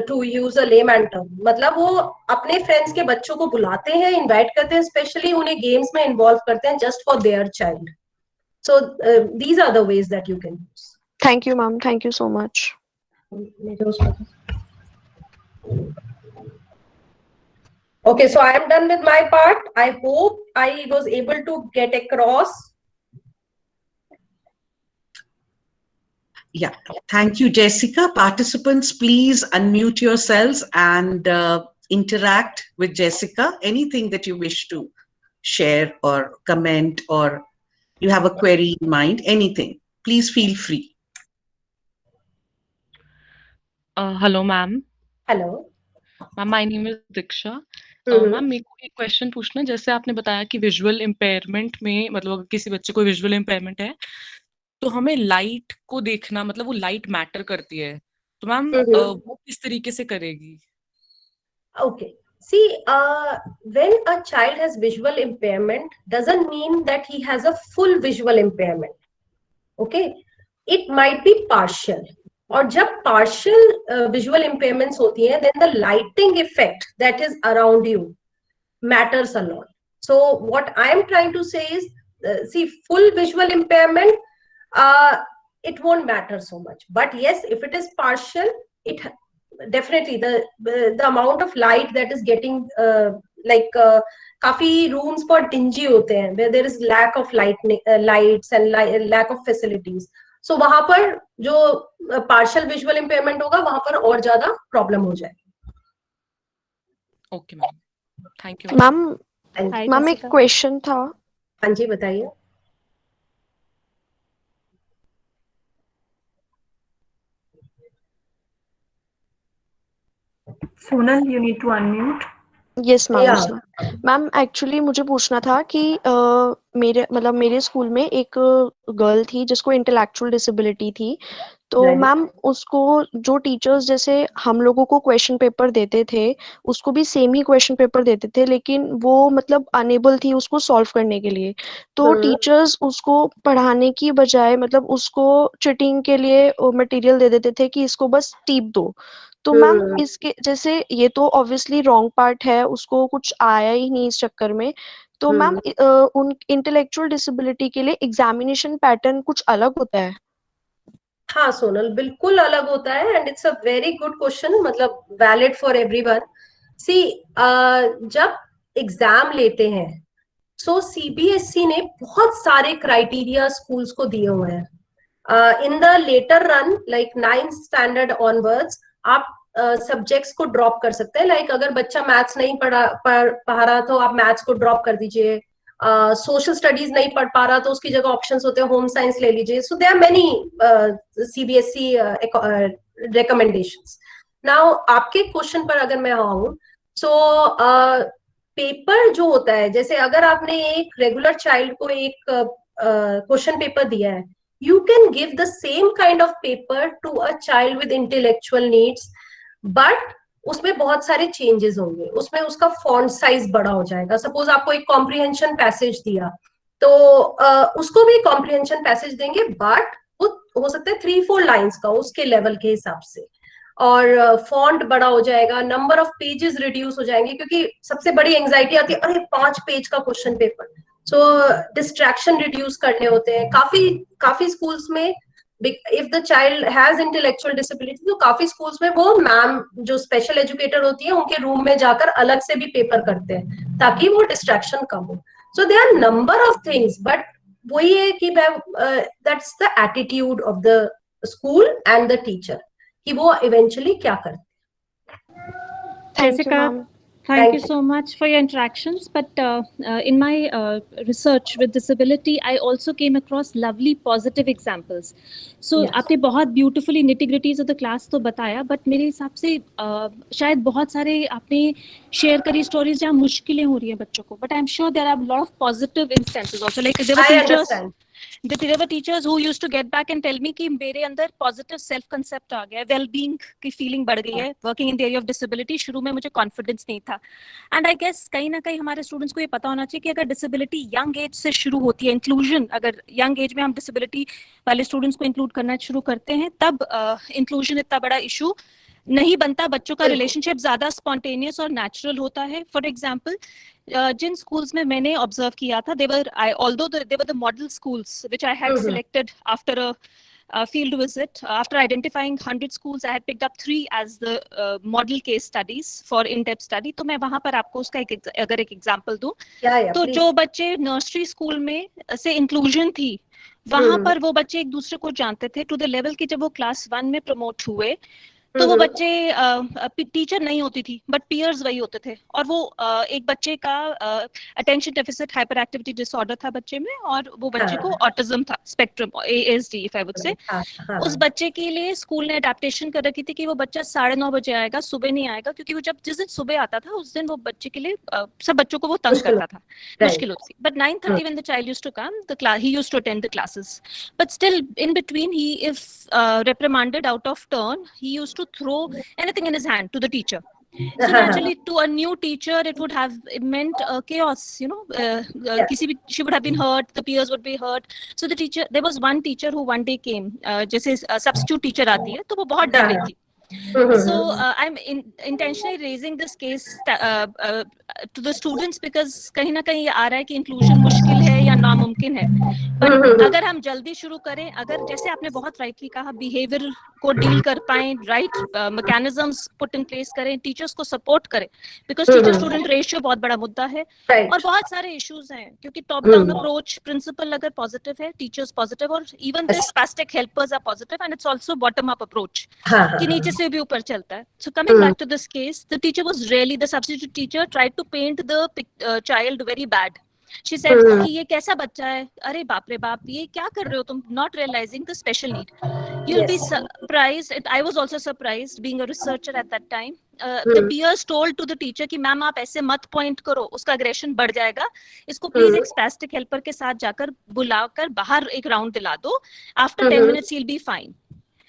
to use a layman term. मतलब वो अपने friends के बच्चों को बुलाते हैं, invite करते हैं, specially उन्हें games में involve करते हैं just for their child. So these are the ways that you can use. Thank you, ma'am. Thank you so much. Okay, so I am done with my part. I hope I was able to get across. Yeah, thank you, Jessica. Participants, please unmute yourselves and interact with Jessica. Anything that you wish to share or comment or you have a query in mind, anything, please feel free. Hello, ma'am. Hello. Ma'am, my name is Diksha. Ma'am मेरे को एक question पूछना है, जैसे आपने बताया कि visual impairment में मतलब अगर किसी बच्चे को विजुअल इम्पेयरमेंट है तो हमें लाइट को देखना, मतलब वो लाइट मैटर करती है, तो मैम वो किस तरीके से करेगी? Okay. See, when a child has visual impairment, doesn't mean that he has a full visual impairment. Okay, it might be partial. और जब partial visual impairments होती हैं, then the lighting effect that is around you matters a lot. So what I am trying to say is, see, full visual impairment, it won't matter so much. But yes, if it is partial, it definitely the amount of light that is getting काफी rooms बहुत dingy होते हैं where there is lack of lights and lack of facilities. So वहां पर जो partial visual impairment होगा वहां पर और ज्यादा problem हो जाएगी. Okay, ma'am. Thank you. Ma'am एक क्वेश्चन था. हाँ जी, बताइए. Sonal, you need to unmute. Yes ma'am. Ma'am actually मुझे पूछना था कि मेरे स्कूल में एक गर्ल थी जिसको इंटेलेक्चुअल डिसेबिलिटी थी, तो मैम उसको जो टीचर्स जैसे हम लोगों को क्वेश्चन पेपर देते थे उसको भी सेम ही क्वेश्चन पेपर देते थे, लेकिन वो मतलब अनेबल थी उसको सॉल्व करने के लिए, तो टीचर्स उसको पढ़ाने की बजाय मतलब उसको चीटिंग के लिए मटेरियल दे देते थे कि इसको बस टीप दो. तो मैम इसके जैसे ये तो ऑब्वियसली रॉन्ग पार्ट है, उसको कुछ आया ही नहीं इस चक्कर में, तो मैम उन इंटेलेक्चुअल डिसेबिलिटी के लिए एग्जामिनेशन पैटर्न कुछ अलग होता है? हाँ सोनल, बिल्कुल अलग होता है and it's a very good question, मतलब वैलिड फॉर एवरीवन. सी, जब एग्जाम लेते हैं सो सीबीएसई ने बहुत सारे क्राइटेरिया स्कूल्स को दिए हुए हैं. In the later run like 9th standard onwards आप सब्जेक्ट्स को ड्रॉप कर सकते हैं. लाइक अगर बच्चा मैथ्स नहीं पढ़ा रहा तो आप मैथ्स को ड्रॉप कर दीजिए. सोशल स्टडीज नहीं पढ़ पा रहा तो उसकी जगह ऑप्शंस होते हैं होम साइंस ले लीजिए. So there are many CBSE recommendations. Now आपके क्वेश्चन पर अगर मैं आऊं, सो पेपर जो होता है, जैसे अगर आपने एक रेगुलर चाइल्ड को एक क्वेश्चन पेपर दिया है, you can give the same kind of paper to a child with intellectual needs, but उसमें बहुत सारे चेंजेस होंगे. उसमें उसका फॉन्ट साइज बड़ा हो जाएगा. सपोज आपको एक कॉम्प्रिहेंशन पैसेज दिया तो उसको भी कॉम्प्रिहेंशन पैसेज देंगे, बट वो हो सकता है 3-4 लाइंस का उसके लेवल के हिसाब से, और फॉन्ट बड़ा हो जाएगा, नंबर ऑफ पेजेस रिड्यूस हो जाएंगे, क्योंकि सबसे बड़ी एंजाइटी आती है अरे 5 पेज का क्वेश्चन पेपर. सो डिस्ट्रैक्शन रिड्यूस करने होते हैं. काफी स्कूल्स में if the child has intellectual disability तो काफी स्कूल्स में वो मैम जो स्पेशल एजुकेटर होती है उनके रूम में जाकर अलग से भी पेपर करते हैं ताकि वो डिस्ट्रैक्शन कम हो. So there are number of things, but वही है कि that's the attitude of the school and the teacher कि वो इवेंचुअली क्या करते हैं. Jessica, thank you so much for your interactions. But in my research with disability, I also came across lovely positive examples. So आपने बहुत beautifully nitty-gritties of the class तो बताया, but मेरे हिसाब से शायद बहुत सारे आपने share करी stories जहाँ मुश्किलें हो रही हैं बच्चों को. But I'm sure there are a lot of positive instances also. Like there were teachers who used to get back and tell me कि मेरे अंदर positive self concept आ गया है, well-being की feeling बढ़ गई है, working in the area of disability. शुरू में मुझे confidence नहीं था. And I guess कहीं ना कहीं हमारे students को ये पता होना चाहिए कि अगर disability young age से शुरू होती है, inclusion अगर young age में हम disability वाले students को include करना शुरू करते हैं, तब inclusion इतना बड़ा issue नहीं बनता. बच्चों का रिलेशनशिप ज्यादा स्पॉन्टेनियस और नेचुरल होता है. फॉर एग्जांपल जिन स्कूल्स में मैंने ऑब्जर्व किया था, they were the model schools which I had selected after a field visit. After identifying 100 schools, I had picked up 3 as the model case studies for in-depth study. तो मैं वहां पर आपको उसका अगर एक एग्जांपल दूं, तो जो बच्चे नर्सरी स्कूल में से इंक्लूजन थी, वहां पर वो बच्चे एक दूसरे को जानते थे टू द लेवल कि जब वो क्लास 1 में प्रमोट हुए तो वो बच्चे टीचर नहीं होती थी बट पीयर्स वही होते थे, और वो एक बच्चे का attention deficit hyper activity disorder था बच्चे में, और वो बच्चे को ऑटिज्म था, spectrum ASD if I would say. उस बच्चे के लिए स्कूल ने अडेप्टेशन कर रखी थी कि वो बच्चा 9:30 बजे आएगा, सुबह नहीं आएगा, क्योंकि वो जब जिस दिन सुबह आता था उस दिन वो बच्चे के लिए सब बच्चों को वो तंग करता था, मुश्किल होती थी। But 9:30 when the child used to come, he used to attend the classes, but still in between he, if reprimanded out of turn, he used to throw anything in his hand to the teacher. So naturally, to a new teacher, it would have meant chaos. You know, she would have been hurt. The peers would be hurt. So the teacher, there was one teacher who one day came. जैसे substitute teacher आती है, तो वो बहुत डर रही थी. So I'm intentionally raising this case to the students because कहीं ना कहीं ये आ रहा है कि inclusion मुश्किल है या नामुमकिन है. But अगर हम जल्दी शुरू करें, अगर जैसे आपने बहुत rightly कहा, behavior को deal कर पाएं, right mechanisms put in place करें, teachers को support करें, because teacher student ratio बहुत बड़ा मुद्दा है, और बहुत सारे issues हैं, क्योंकि top down approach principal अगर positive है, teachers positive, और even the spastic helpers are positive, and it's also bottom up approach कि नीचे से भी ऊपर चलता है. So coming back to this case, the teacher was really, the substitute teacher tried to paint the child very bad. She said कि ये कैसा बच्चा है, अरे बाप रे बाप, ये क्या कर रहे हो तुम, not realizing the special need. You'll be surprised. I was also surprised being a researcher at that time. The peers told to the teacher कि मैम आप ऐसे मत point करो, उसका aggression बढ़ जाएगा, इसको please एक spastic helper के साथ जाकर बुलाकर बाहर एक round दिला दो, after 10 minutes he'll be fine.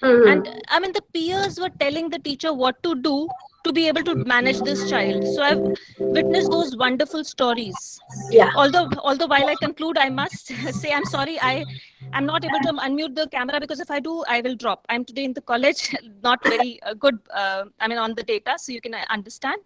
And I mean, the peers were telling the teacher what to do to be able to manage this child. So I've witnessed those wonderful stories. Yeah. Although while I conclude, I must say I'm sorry, I'm not able to unmute the camera, because if I do, I will drop. I'm today in the college, not very good, I mean, on the data, so you can understand.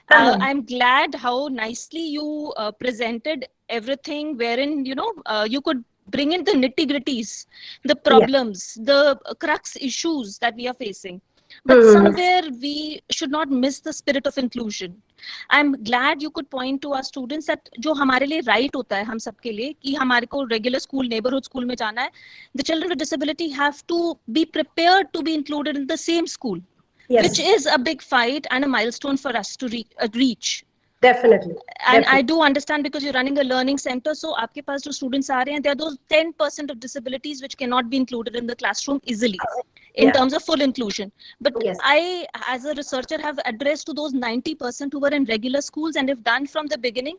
I'm glad how nicely you presented everything, wherein, you know, you could bring in the nitty-gritties, the problems, the crux issues that we are facing. But somewhere we should not miss the spirit of inclusion. I'm glad you could point to our students that जो हमारे लिए right होता है हम सबके लिए कि हमारे को regular school, neighborhood school में जाना है. The children with disability have to be prepared to be included in the same school, which is a big fight and a milestone for us to reach. Definitely. And I do understand, because you're running a learning center, so आपके पास जो students आ रहे हैं, there are those 10% of disabilities which cannot be included in the classroom easily in terms of full inclusion. But I, as a researcher, have addressed to those 90% who were in regular schools and if done from the beginning,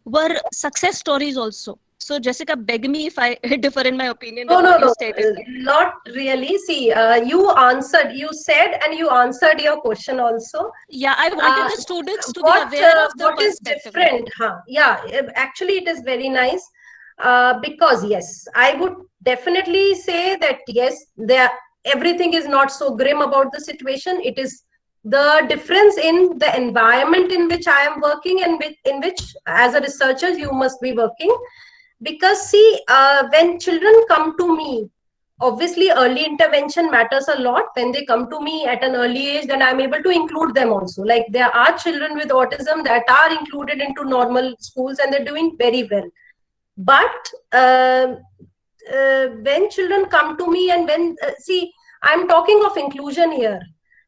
were success stories also. So Jessica, beg me if I differ in my opinion. No, not really. See, you answered, you said, and you answered your question also. Yeah, I wanted the students to be aware of the what is different. Yeah, actually it is very nice. Because yes, I would definitely say that yes, everything is not so grim about the situation. It is the difference in the environment in which I am working and in which, as a researcher, you must be working. Because see, when children come to me, obviously early intervention matters a lot. When they come to me at an early age, then I'm able to include them also. Like there are children with autism that are included into normal schools and they're doing very well. But when children come to me and when, see, I'm talking of inclusion here.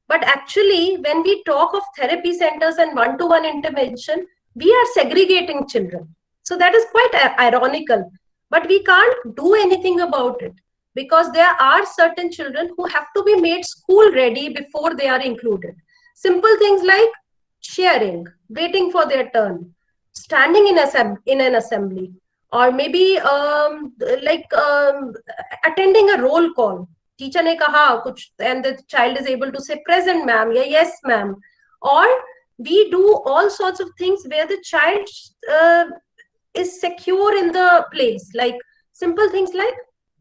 But actually, when we talk of therapy centers and one-to-one intervention, we are segregating children. So that is quite ironical, but we can't do anything about it because there are certain children who have to be made school ready before they are included. Simple things like sharing, waiting for their turn, standing in an assembly, or maybe attending a roll call. Teacher ne kaha kuch, and the child is able to say present ma'am, yeah, yes ma'am. Or we do all sorts of things where the child is secure in the place, like simple things like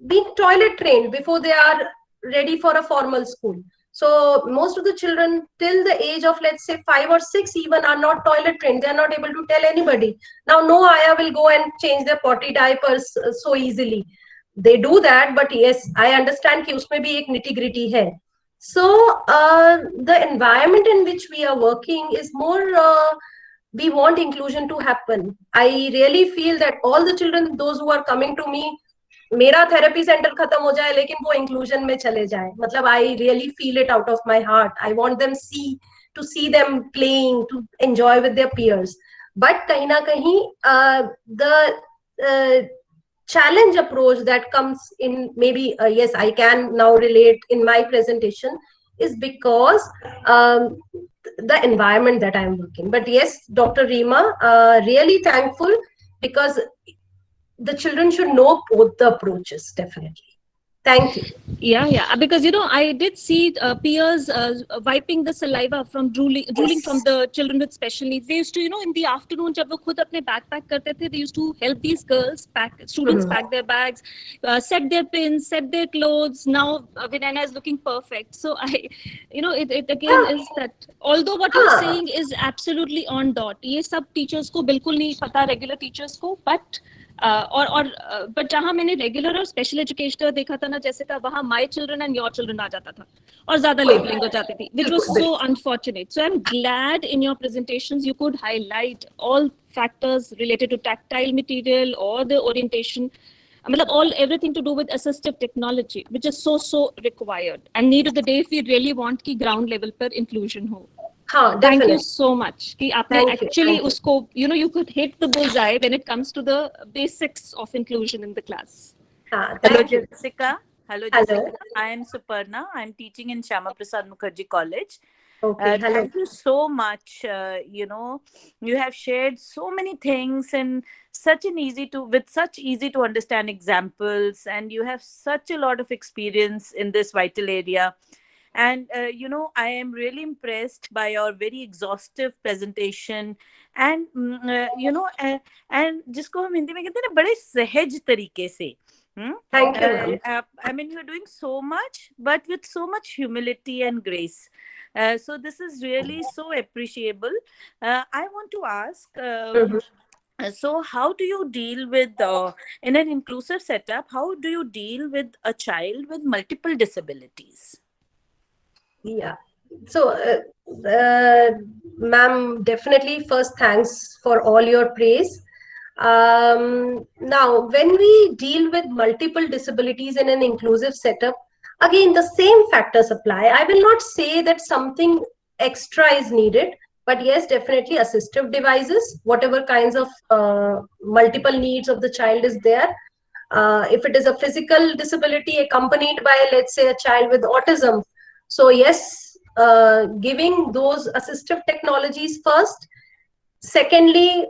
being toilet trained before they are ready for a formal school. So most of the children till the age of, let's say 5 or 6 even, are not toilet trained. They are not able to tell anybody. Now no ayah will go and change their potty diapers so easily. They do that, but yes, I understand कि उसमें भी एक nitty gritty है. So the environment in which we are working is more, we want inclusion to happen. I really feel that all the children, those who are coming to me, मेरा therapy centre खत्म हो जाए लेकिन वो inclusion में चले जाए, मतलब I really feel it out of my heart. I want them to see them playing, to enjoy with their peers. But kahin na kahin, the challenge approach that comes in, maybe yes, I can now relate in my presentation, is because the environment that I'm working. But yes, Dr. Reema, really thankful, because the children should know both the approaches, definitely. Thank you. Yeah, because I did see peers wiping the saliva from drooling from the children with special needs. They used to, in the afternoon, jab wo khud apne backpack karte the, they used to help these students pack their bags, set their pins, set their clothes. Now Vinayana is looking perfect. So it again is that, although what you're saying is absolutely on dot. ये सब teachers को बिल्कुल नहीं पता, regular teachers को, but but जहां मैंने regular और स्पेशल एजुकेशनर देखा था ना, जैसे था, वहां my children and your children आ जाता था और ज्यादा लेबलिंग हो जाती थी, which was so unfortunate. So I'm glad in your presentations you could highlight all factors related to tactile material or the orientation, everything to do with assistive technology, which is so required and need of the day if we really want ki ground level per inclusion ho. Thank you so much कि आपने actually उसको, you could hit the bullseye when it comes to the basics of inclusion in the class. Hello, Jessica. Hello, Jessica. I am Suparna. I am teaching in Shyama Prasad Mukherjee College. Thank you so much. You have shared so many things and with such easy to understand examples, and you have such a lot of experience in this vital area. And I am really impressed by your very exhaustive presentation, and and जिसको हम हिंदी में कहते हैं ना, बड़े सहज तरीके से. Thank you. I mean, you're doing so much, but with so much humility and grace. So this is really so appreciable. I want to ask, so how do you deal with, in an inclusive setup, how do you deal with a child with multiple disabilities? Yeah. So, ma'am, definitely first thanks for all your praise. Now, when we deal with multiple disabilities in an inclusive setup, again, the same factors apply. I will not say that something extra is needed, but yes, definitely assistive devices, whatever kinds of multiple needs of the child is there. If it is a physical disability accompanied by, let's say, a child with autism, so yes, giving those assistive technologies first. Secondly,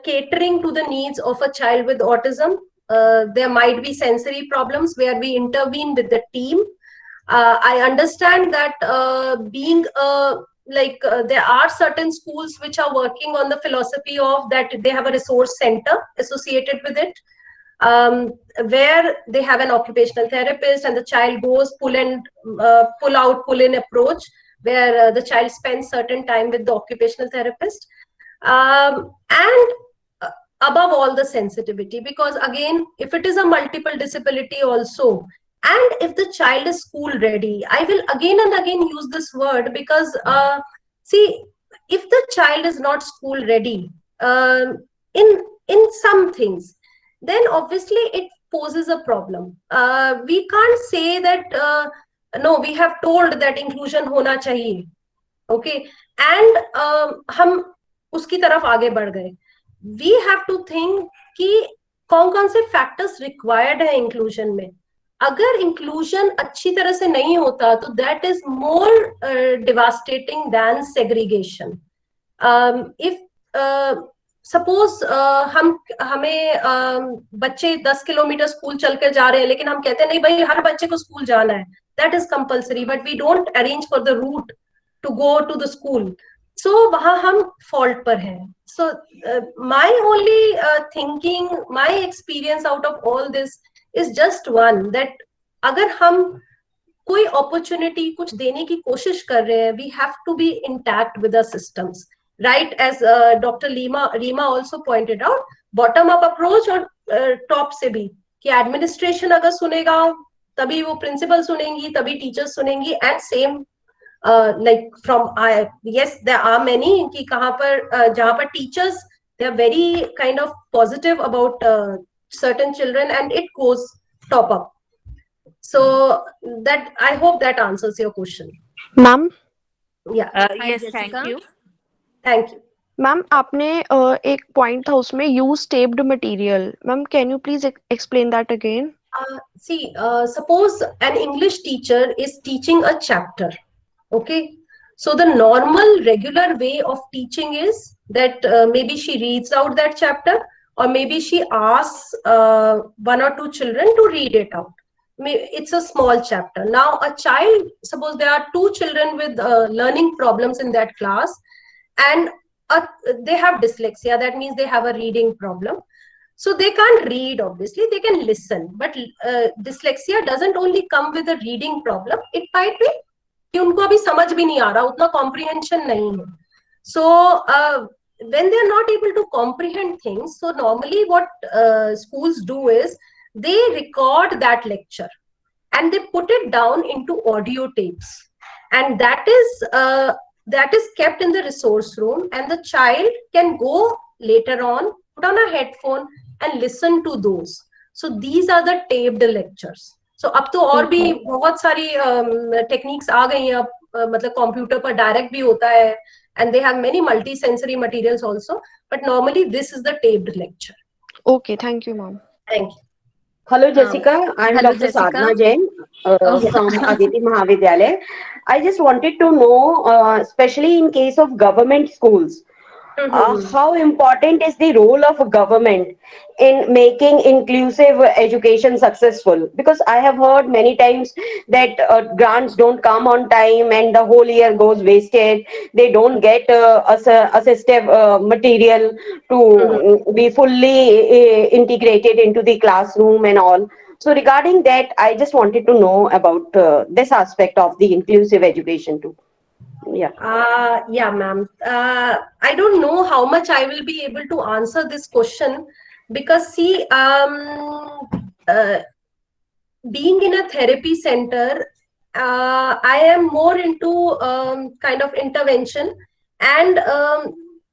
catering to the needs of a child with autism. There might be sensory problems where we intervene with the team. I understand that there are certain schools which are working on the philosophy of that they have a resource center associated with it, where they have an occupational therapist and the child goes pull in approach, where the child spends certain time with the occupational therapist, and above all, the sensitivity, because again, if it is a multiple disability also, and if the child is school ready, I will again and again use this word, because see, if the child is not school ready in some things, then obviously it poses a problem. We can't say that no, we have told that inclusion hona chahiye, okay, and hum uski taraf aage बढ़ गए. We have to think कि कौन से factors required है inclusion में. अगर inclusion अच्छी तरह से नहीं होता, तो that is more devastating than segregation. If suppose हमें बच्चे 10 किलोमीटर स्कूल चल कर जा रहे हैं, लेकिन हम कहते हैं नहीं भाई हर बच्चे को स्कूल जाना है, that is compulsory, but we don't arrange for the route to go to the school, so वहां हम फॉल्ट पर हैं. So my only thinking, my experience out of all this is just one, that अगर हम कोई opportunity कुछ देने की कोशिश कर रहे हैं, we have to be intact with the systems. Right, as Dr. Reema also pointed out, bottom up approach और top से भी, कि administration अगर सुनेगा तभी वो principal सुनेंगी, तभी teachers सुनेंगी, and same like from yes, there are many कि कहाँ पर जहाँ पर teachers, they are very kind of positive about certain children and it goes top up. So that, I hope that answers your question. Ma'am, Yeah, Yes, thank you. thank you. Ma'am आपने एक point था उसमें use taped material, ma'am can you please explain that again? See, suppose an English teacher is teaching a chapter, okay? So the normal regular way of teaching is that maybe she reads out that chapter, or maybe she asks one or two children to read it out. It's a small chapter. Now a child, suppose there are two children with learning problems in that class, and they have dyslexia, that means they have a reading problem. So they can't read, obviously, they can listen. But dyslexia doesn't only come with a reading problem. It might be कि उनको अभी समझ भी नहीं आ रहा, उतना comprehension नहीं है. So when they are not able to comprehend things, so normally what schools do is they record that lecture and they put it down into audio tapes, and that is kept in the resource room, and the child can go later on, put on a headphone and listen to those. So these are the taped lectures. So अब तो और भी बहुत सारी techniques आ गई हैं, अब मतलब computer पर direct भी होता है, and they have many multi-sensory materials also, but normally this is the taped lecture. Okay, thank you, ma'am. Thank you. Hello, Jessica. I'm hello, Dr. Jessica. Sadhna Jain from Aditi Mahavidyalaya. I just wanted to know, especially in case of government schools, how important is the role of government in making inclusive education successful? Because I have heard many times that grants don't come on time and the whole year goes wasted. They don't get assistive material to be fully integrated into the classroom and all. So regarding that, I just wanted to know about this aspect of the inclusive education too. Yeah. Yeah, ma'am. I don't know how much I will be able to answer this question, because see, being in a therapy center, I am more into kind of intervention, and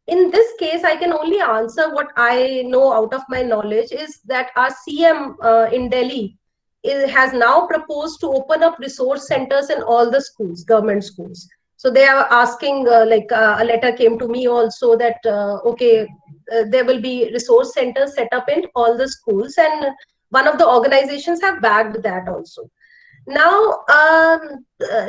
in this case, I can only answer what I know out of my knowledge is that our CM in Delhi has now proposed to open up resource centers in all the schools, government schools. So they are asking, a letter came to me also that, there will be resource centers set up in all the schools, and one of the organizations have bagged that also. Now,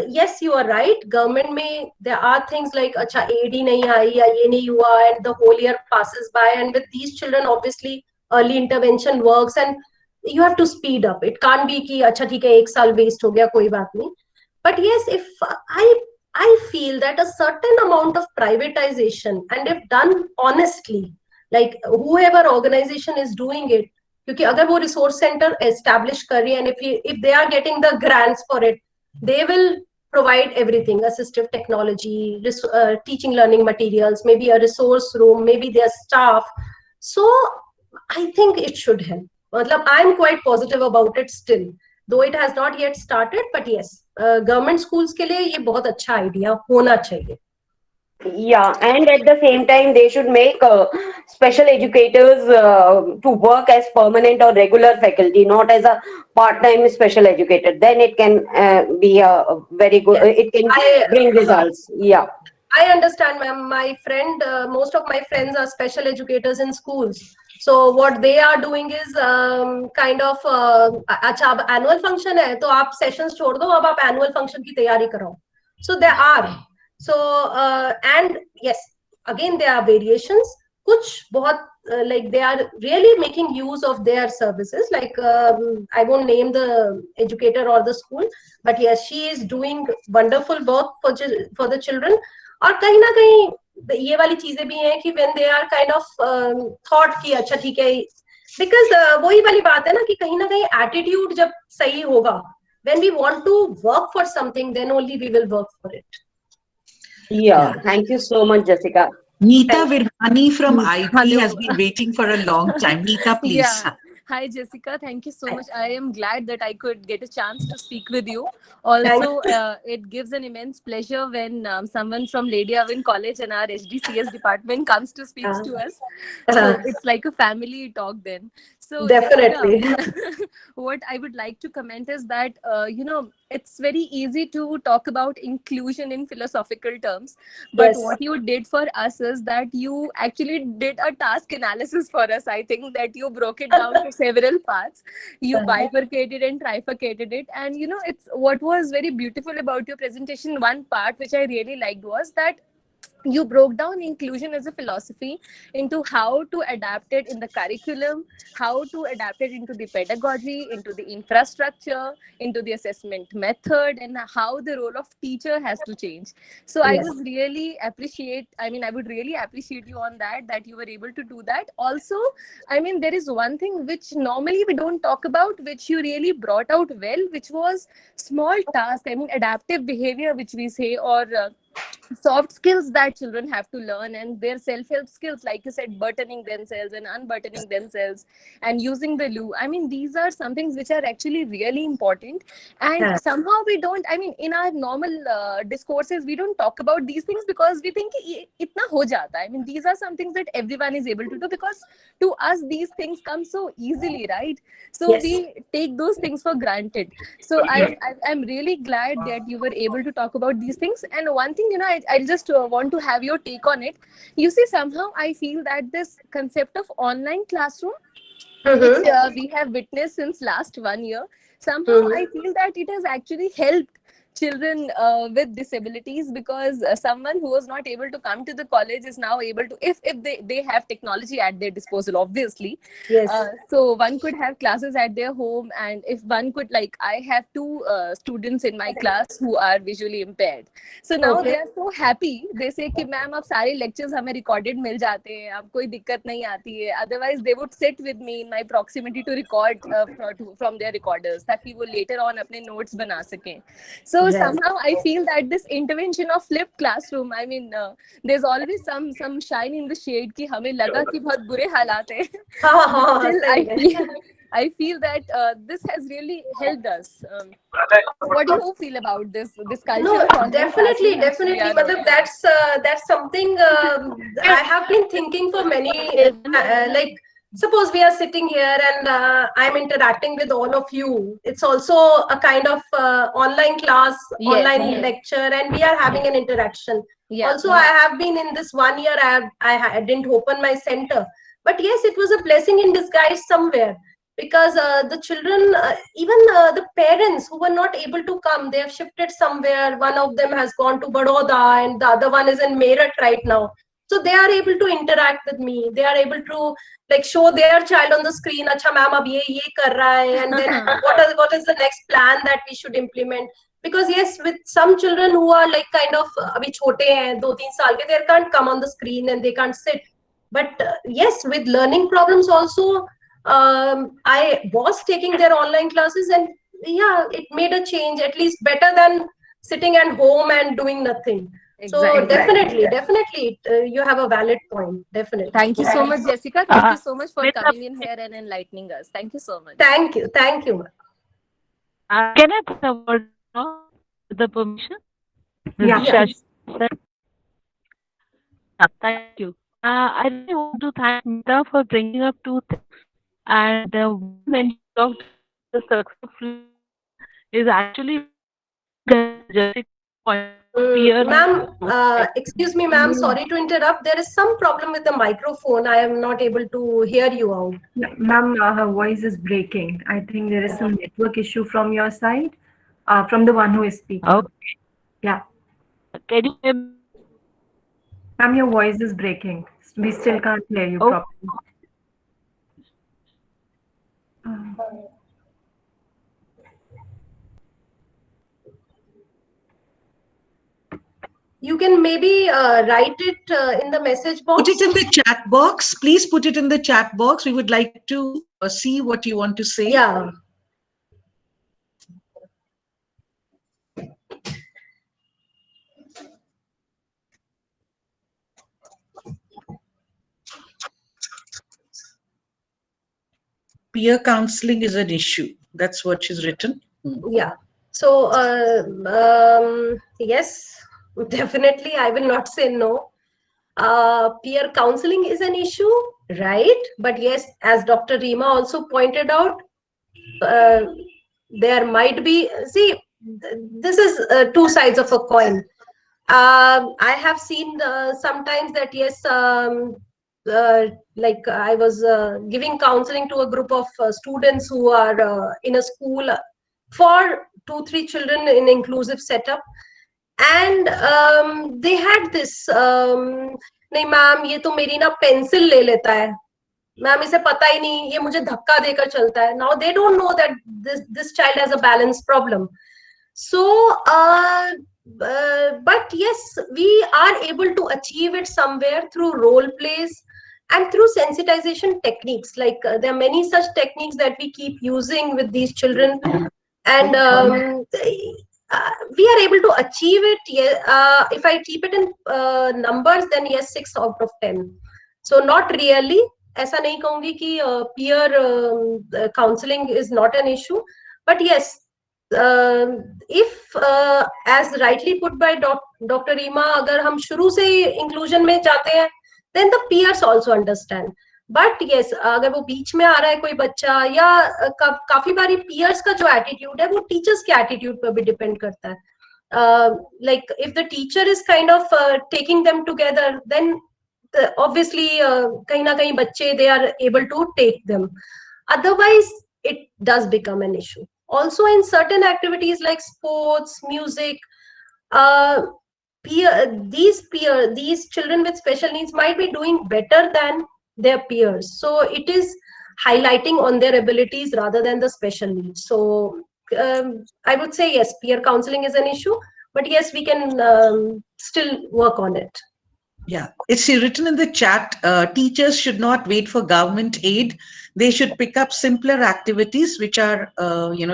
yes, you are right. Government may, there are things like, acha, AD nahi aayi, ya ye nahi hua, and the whole year passes by. And with these children, obviously, early intervention works, and you have to speed up. It can't be ki, acha, theek hai, ek saal waste ho gaya, koi baat nahi. But yes, if I feel that a certain amount of privatization, and if done honestly, like whoever organization is doing it, क्योंकि अगर वो resource center establish कर रही है, and if they are getting the grants for it, they will provide everything, assistive technology, teaching learning materials, maybe a resource room, maybe their staff. So I think it should help. मतलब I'm quite positive about it still, though it has not yet started, but yes, government schools के लिए ये बहुत अच्छा idea होना चाहिए. Yeah, and at the same time, they should make special educators to work as permanent or regular faculty, not as a part-time special educator. Then it can be a very good, it can bring results. Yeah. I understand, ma'am. My friend, most of my friends are special educators in schools. So what they are doing is kind of, अच्छा अब annual function है, तो आप sessions छोड़ दो, अब आप annual function की तैयारी करो. So there are. So and yes, again there are variations. कुछ बहुत like they are really making use of their services. Like I won't name the educator or the school, but yes, she is doing wonderful work for the children. और कहीं ना कहीं ये वाली चीजें भी हैं कि when they are kind of thought कि अच्छा ठीक है, because वही वाली बात है ना कि कहीं ना कहीं attitude जब सही होगा, when we want to work for something, then only we will work for it. Yeah, thank you so much, Jessica. Neeta Virmani from IT has been waiting for a long time. Neeta, please. Yeah. Hi, Jessica. Thank you so much. I am glad that I could get a chance to speak with you. Also, it gives an immense pleasure when someone from Lady Avin College and our HDCS department comes to speak to us. So it's like a family talk then. So Definitely. Jessica, what I would like to comment is that, it's very easy to talk about inclusion in philosophical terms. But Yes. what you did for us is that you actually did a task analysis for us. I think that you broke it down to several parts. You bifurcated and trifurcated it. And, it's what was very beautiful about your presentation. One part which I really liked was that you broke down inclusion as a philosophy into how to adapt it in the curriculum, how to adapt it into the pedagogy, into the infrastructure, into the assessment method, and how the role of teacher has to change. So I Yes. was really I would really appreciate you on that you were able to do that. Also, there is one thing which normally we don't talk about, which you really brought out well, which was small task, adaptive behavior, which we say, or soft skills that children have to learn, and their self-help skills, like you said, buttoning themselves and unbuttoning themselves and using the loo. These are some things which are actually really important, and Yeah. somehow we don't, in our normal discourses, we don't talk about these things because we think कि itna ho jata. These are some things that everyone is able to do because to us these things come so easily, right? So Yes. we take those things for granted. So I'm really glad that you were able to talk about these things. And one thing, I just want to have your take on it. You see, somehow I feel that this concept of online classroom, which we have witnessed since last 1 year, somehow I feel that it has actually helped children with disabilities, because someone who was not able to come to the college is now able to, if they have technology at their disposal, obviously. Yes. So one could have classes at their home, and if one could, like, I have two students in my class who are visually impaired. So now Okay. they are so happy. They say कि ma'am अब सारे lectures हमें recorded मिल जाते हैं, अब कोई दिक्कत नहीं आती है. Otherwise they would sit with me in my proximity to record from their recorders, ताकि वो later on अपने notes बना सकें. So Right. somehow I feel that this intervention of flipped classroom, there's always some shine in the shade कि हमें लगा कि बहुत बुरे हालात हैं. But still I feel that this has really helped us. What do you feel about this culture No, of online definitely, classroom which we definitely. are Matlab, witnessing? that's something I have been thinking for many. Like, suppose we are sitting here and I'm interacting with all of you. It's also a kind of online class, Yes, online yes. lecture, and we are having an interaction. Yeah. Also, I have been in this 1 year. I didn't open my center, but yes, it was a blessing in disguise somewhere, because the children, even the parents who were not able to come, they have shifted somewhere. One of them has gone to Baroda and the other one is in Meerut right now. So they are able to interact with me. They are able to, like, show their child on the screen, acha ma'am ab ye kar raha hai, and then what is the next plan that we should implement. Because yes, with some children who are like kind of abhi chote hain, 2-3 saal ke, they can't come on the screen and they can't sit. But yes, with learning problems also, I was taking their online classes, and yeah, it made a change, at least better than sitting at home and doing nothing. So Exactly. definitely, you have a valid point. Definitely. Thank you so much, Jessica. Thank you so much for coming in here and enlightening us. Thank you so much. Thank you. Thank you. Can I put a word now with the permission? Yeah. Yeah, thank you. I really want to thank Mita for bringing up two things. And when you talked the successful is actually just point fear. Ma'am, excuse me, ma'am. Sorry to interrupt. There is some problem with the microphone. I am not able to hear you out. Ma'am, her voice is breaking. I think there is some network issue from your side, from the one who is speaking. Okay. Yeah. Can you hear me? Ma'am, your voice is breaking. We still can't hear you properly. You can maybe write it in the message box. Put it in the chat box. Please put it in the chat box. We would like to see what you want to say. Yeah. peer counseling is an issue. That's what she's written. Yeah. So, yes, definitely, I will not say no. Peer counseling is an issue, right? But yes, as Dr. Rima also pointed out, there might be, see, this is two sides of a coin. I have seen sometimes that, yes, like I was giving counseling to a group of students who are in a school for 2-3 children in inclusive setup, and they had this, नहीं ma'am ये तो मेरी ना pencil ले लेता है, ma'am इसे पता ही नहीं, ये मुझे धक्का देकर चलता है. Now they don't know that this child has a balance problem. So but yes, we are able to achieve it somewhere through role plays and through sensitization techniques. Like there are many such techniques that we keep using with these children, and we are able to achieve it. Yeah, if I keep it in numbers, then yes, 6 out of 10. So not really. ऐसा नहीं कहूंगी कि peer counseling is not an issue, but yes, if as rightly put by Dr. Rima, अगर हम शुरू से ही inclusion में जाते हैं, then the peers also understand. But yes, अगर वो बीच में आ रहा है कोई बच्चा, या काफी बारी peers का जो attitude है वो teachers के attitude पर भी depend करता है. Like if the teacher is kind of taking them together, then obviously kahin na kahin bacche they are able to take them. Otherwise it does become an issue. Also in certain activities like sports, music, these children with special needs might be doing better than their peers, so it is highlighting on their abilities rather than the special needs. So I would say yes, peer counseling is an issue, but yes, we can still work on it. Yeah, it's written in the chat, teachers should not wait for government aid. They should pick up simpler activities which are,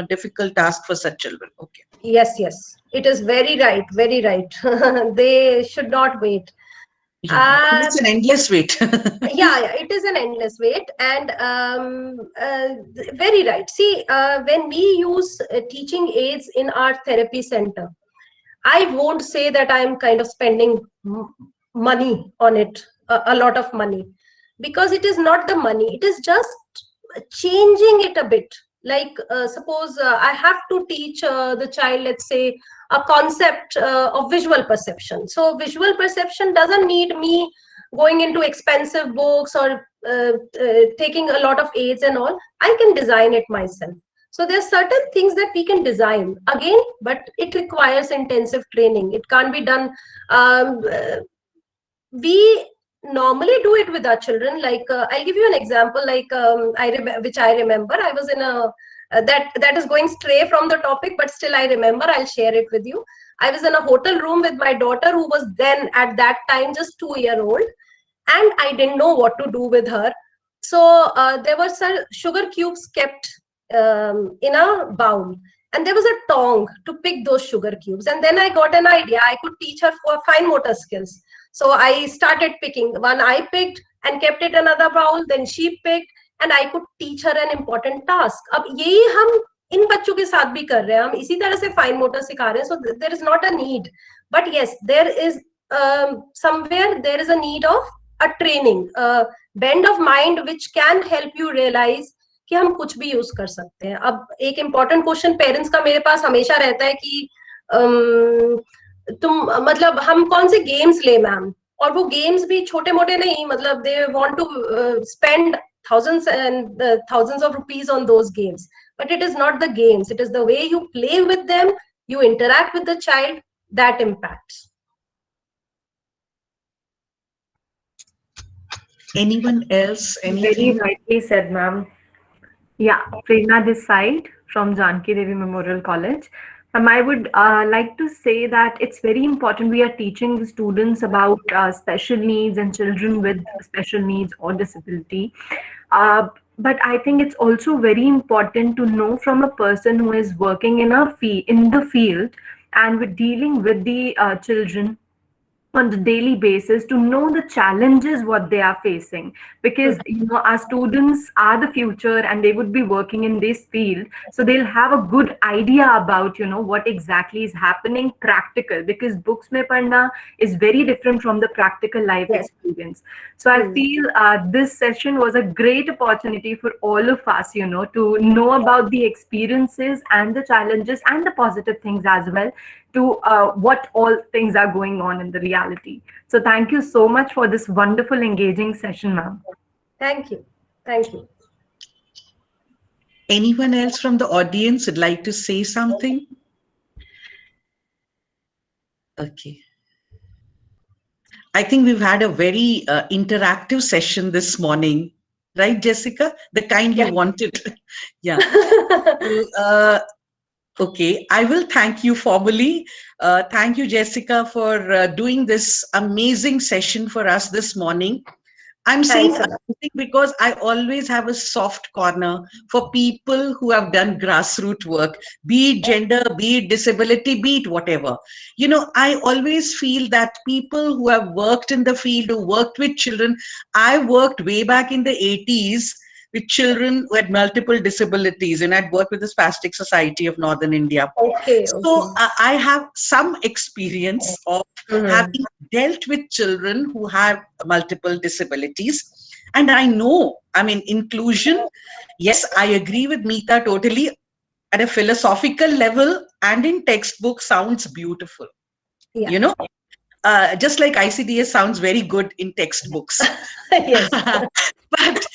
difficult tasks for such children. Okay. Yes, yes, it is very right, very right. They should not wait. Yeah, it's an endless wait. Yeah, it is an endless wait, and very right. See, when we use teaching aids in our therapy center, I won't say that I'm kind of spending money on it, a lot of money, because it is not the money, it is just changing it a bit. Like suppose I have to teach the child, let's say, a concept of visual perception. So visual perception doesn't need me going into expensive books or taking a lot of aids and all. I can design it myself. So there are certain things that we can design again, but it requires intensive training. It can't be done. We normally do it with our children. Like I'll give you an example. Like which I remember, I was in a that is going stray from the topic, but still I remember. I'll share it with you. I was in a hotel room with my daughter, who was then at that time just 2-year-old, and I didn't know what to do with her. So there were some sugar cubes kept in a bowl, and there was a tong to pick those sugar cubes. And then I got an idea. I could teach her for fine motor skills. So I started picking. One I picked and kept it in another bowl. Then she picked, and I could teach her an important task. अब यही हम इन बच्चों के साथ भी कर रहे हैं. हम इसी तरह से fine motor सिखा रहे हैं. So there is not a need. But yes, there is somewhere there is a need of a training, a bend of mind which can help you realize कि हम कुछ भी यूज कर सकते हैं. अब एक इम्पोर्टेंट क्वेश्चन पेरेंट्स का मेरे पास हमेशा रहता है कि तुम मतलब हम कौन से गेम्स ले मैम, और वो गेम्स भी छोटे मोटे नहीं, मतलब they want to spend thousands and thousands of rupees on those games, but it is not the games, it is the way you play with them, you interact with the child, that impacts. Anyone else? Very rightly said, ma'am. Yeah, Prerna this side from Janki Devi Memorial College. I would like to say that it's very important we are teaching the students about special needs and children with special needs or disability. But I think it's also very important to know from a person who is working in the field and with dealing with the children on the daily basis to know the challenges what they are facing, because our students are the future and they would be working in this field, so they'll have a good idea about what exactly is happening practical, because books mein padna is very different from the practical life experience. So I feel this session was a great opportunity for all of us to know about the experiences and the challenges and the positive things as well, to what all things are going on in the reality. So thank you so much for this wonderful, engaging session, ma'am. Thank you. Thank you. Anyone else from the audience would like to say something? Okay. I think we've had a very interactive session this morning, right, Jessica? The kind you wanted. Yeah. Okay, I will thank you formally. Thank you, Jessica, for doing this amazing session for us this morning. I'm saying amazing because I always have a soft corner for people who have done grassroots work, be it gender, be it disability, be it whatever. I always feel that people who have worked in the field, who worked with children, I worked way back in the 80s with children who had multiple disabilities, and I'd worked with the Spastic Society of Northern India. So I have some experience of having dealt with children who have multiple disabilities. And I know, inclusion, yes, I agree with Meeta totally. At a philosophical level and in textbook sounds beautiful. Just like ICDS sounds very good in textbooks. Yes. But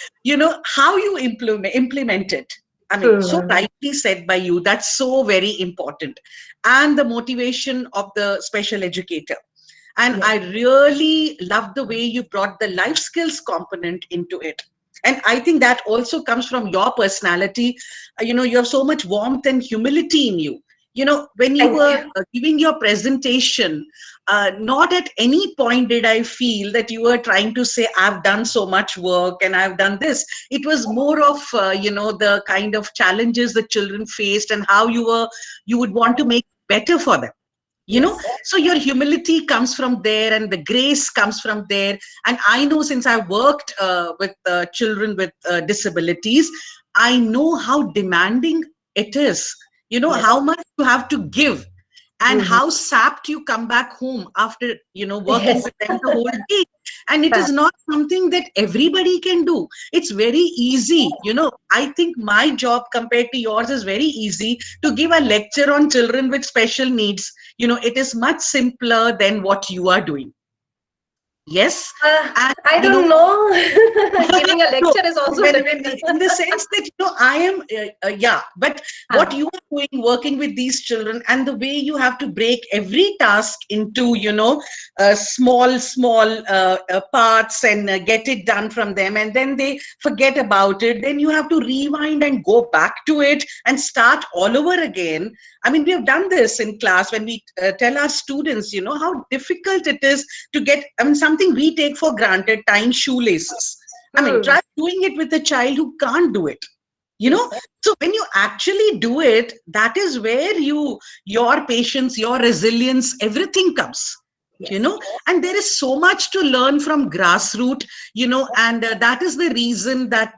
how you implement it, so rightly said by you, that's so very important. And the motivation of the special educator. And I really love the way you brought the life skills component into it. And I think that also comes from your personality. You have so much warmth and humility in you. When you were giving your presentation, not at any point did I feel that you were trying to say, I've done so much work and I've done this. It was more of, the kind of challenges the children faced and how you would want to make better for them. So your humility comes from there and the grace comes from there. And I know, since I worked with children with disabilities, I know how demanding it is. How much you have to give and how sapped you come back home after, working with them the whole day. And it is not something that everybody can do. It's very easy. I think my job compared to yours is very easy. To give a lecture on children with special needs, it is much simpler than what you are doing. Yes. I don't know. Giving a lecture is also in the sense that I am but what you are doing, working with these children, and the way you have to break every task into small parts and get it done from them, and then they forget about it. Then you have to rewind and go back to it and start all over again. We have done this in class when we tell our students, how difficult it is to get, something we take for granted, tying shoelaces. Try doing it with a child who can't do it. So when you actually do it, that is where your patience, your resilience, everything comes. And there is so much to learn from grassroots, and that is the reason that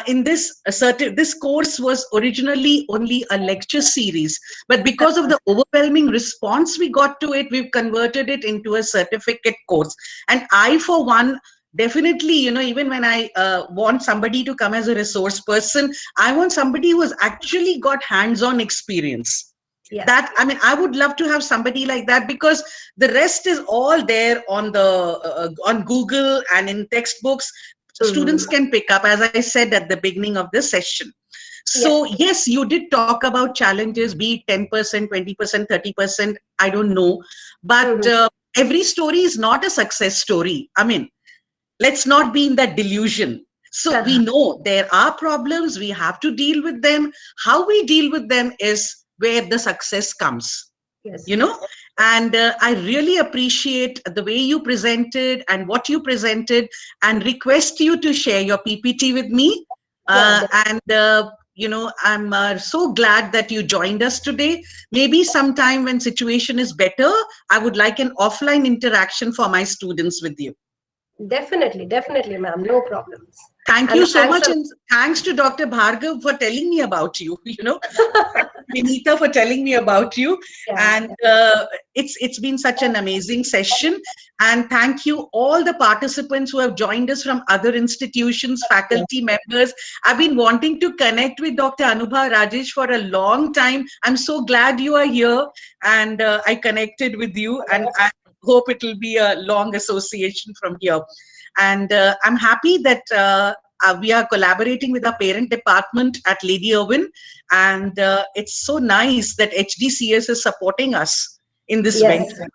in this course was originally only a lecture series, but because of the overwhelming response we got to it, we've converted it into a certificate course. And I, for one, definitely, even when I want somebody to come as a resource person, I want somebody who has actually got hands-on experience. That I would love to have somebody like that, because the rest is all there on the on Google and in textbooks. Students can pick up, as I said at the beginning of this session. So yes, you did talk about challenges, be it 10%, 20%, 30%, I don't know, but every story is not a success story. Let's not be in that delusion. So we know there are problems, we have to deal with them. How we deal with them is where the success comes. And I really appreciate the way you presented and what you presented, and request you to share your PPT with me. And I'm so glad that you joined us today. Maybe sometime when situation is better, I would like an offline interaction for my students with you. Definitely, ma'am. No problems. Thank you so much, and thanks to Dr. Bhargav for telling me about you. Vinita for telling me about you, and it's been such an amazing session. And thank you all the participants who have joined us from other institutions, faculty members. I've been wanting to connect with Dr. Anubha Rajesh for a long time. I'm so glad you are here, and I connected with you, and I hope it will be a long association from here. And I'm happy that we are collaborating with our parent department at Lady Irwin. And it's so nice that HDCS is supporting us in this venture.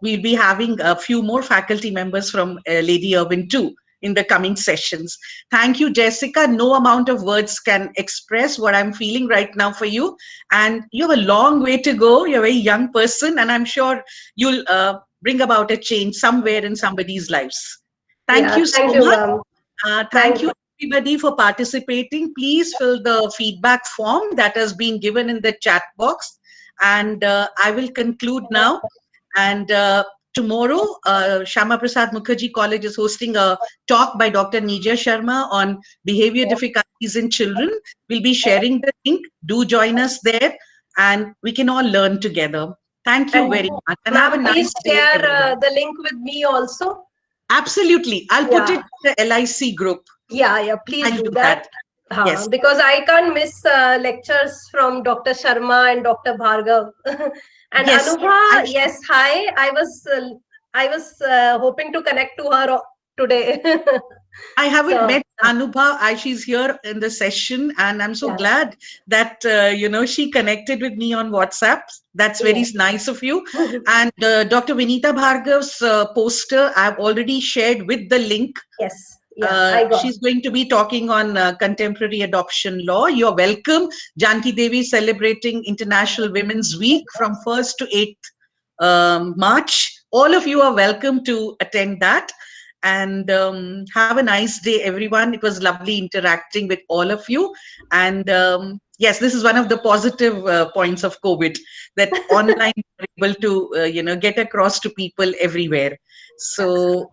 We'll be having a few more faculty members from Lady Irwin too in the coming sessions. Thank you, Jessica. No amount of words can express what I'm feeling right now for you. And you have a long way to go. You're a very young person, and I'm sure you'll bring about a change somewhere in somebody's lives. Thank you so much. Thank you, everybody, for participating. Please fill the feedback form that has been given in the chat box. And I will conclude now. And tomorrow, Shyama Prasad Mukherjee College is hosting a talk by Dr. Nija Sharma on behavior difficulties in children. We'll be sharing the link. Do join us there, and we can all learn together. Thank you very much. And have a nice day. Share the link with me also. Absolutely. I'll put it in the LIC group. Yeah, please do that. Yes. Because I can't miss lectures from Dr. Sharma and Dr. Bhargav. And Anubha, yes, hi. I was hoping to connect to her today. I haven't met Anubha. She's here in the session, and I'm so glad that she connected with me on WhatsApp. That's very nice of you. And Dr. Vinita Bhargav's poster, I've already shared with the link. Yes. She's going to be talking on contemporary adoption law. You're welcome. Janki Devi celebrating International Women's Week from 1st to 8th March. All of you are welcome to attend that. And have a nice day, everyone. It was lovely interacting with all of you. And yes, this is one of the positive points of COVID, that online we're able to get across to people everywhere. So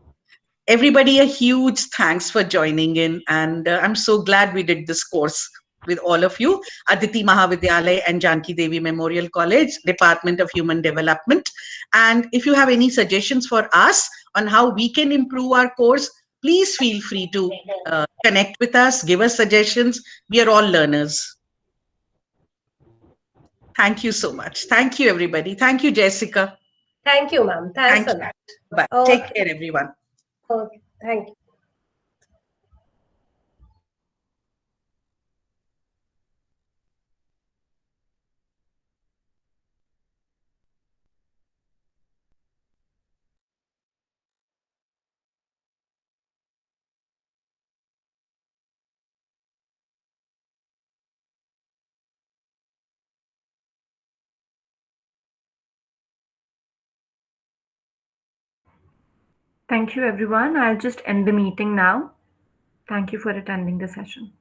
everybody, a huge thanks for joining in. And I'm so glad we did this course with all of you. Aditi Mahavidyalaya and Janki Devi Memorial College, Department of Human Development. And if you have any suggestions for us on how we can improve our course, please feel free to connect with us, give us suggestions. We are all learners. Thank you so much. Thank you, everybody. Thank you, Jessica. Thank you, ma'am. Thanks a lot. Bye. Take care, everyone. Okay, thank you. Thank you, everyone. I'll just end the meeting now. Thank you for attending the session.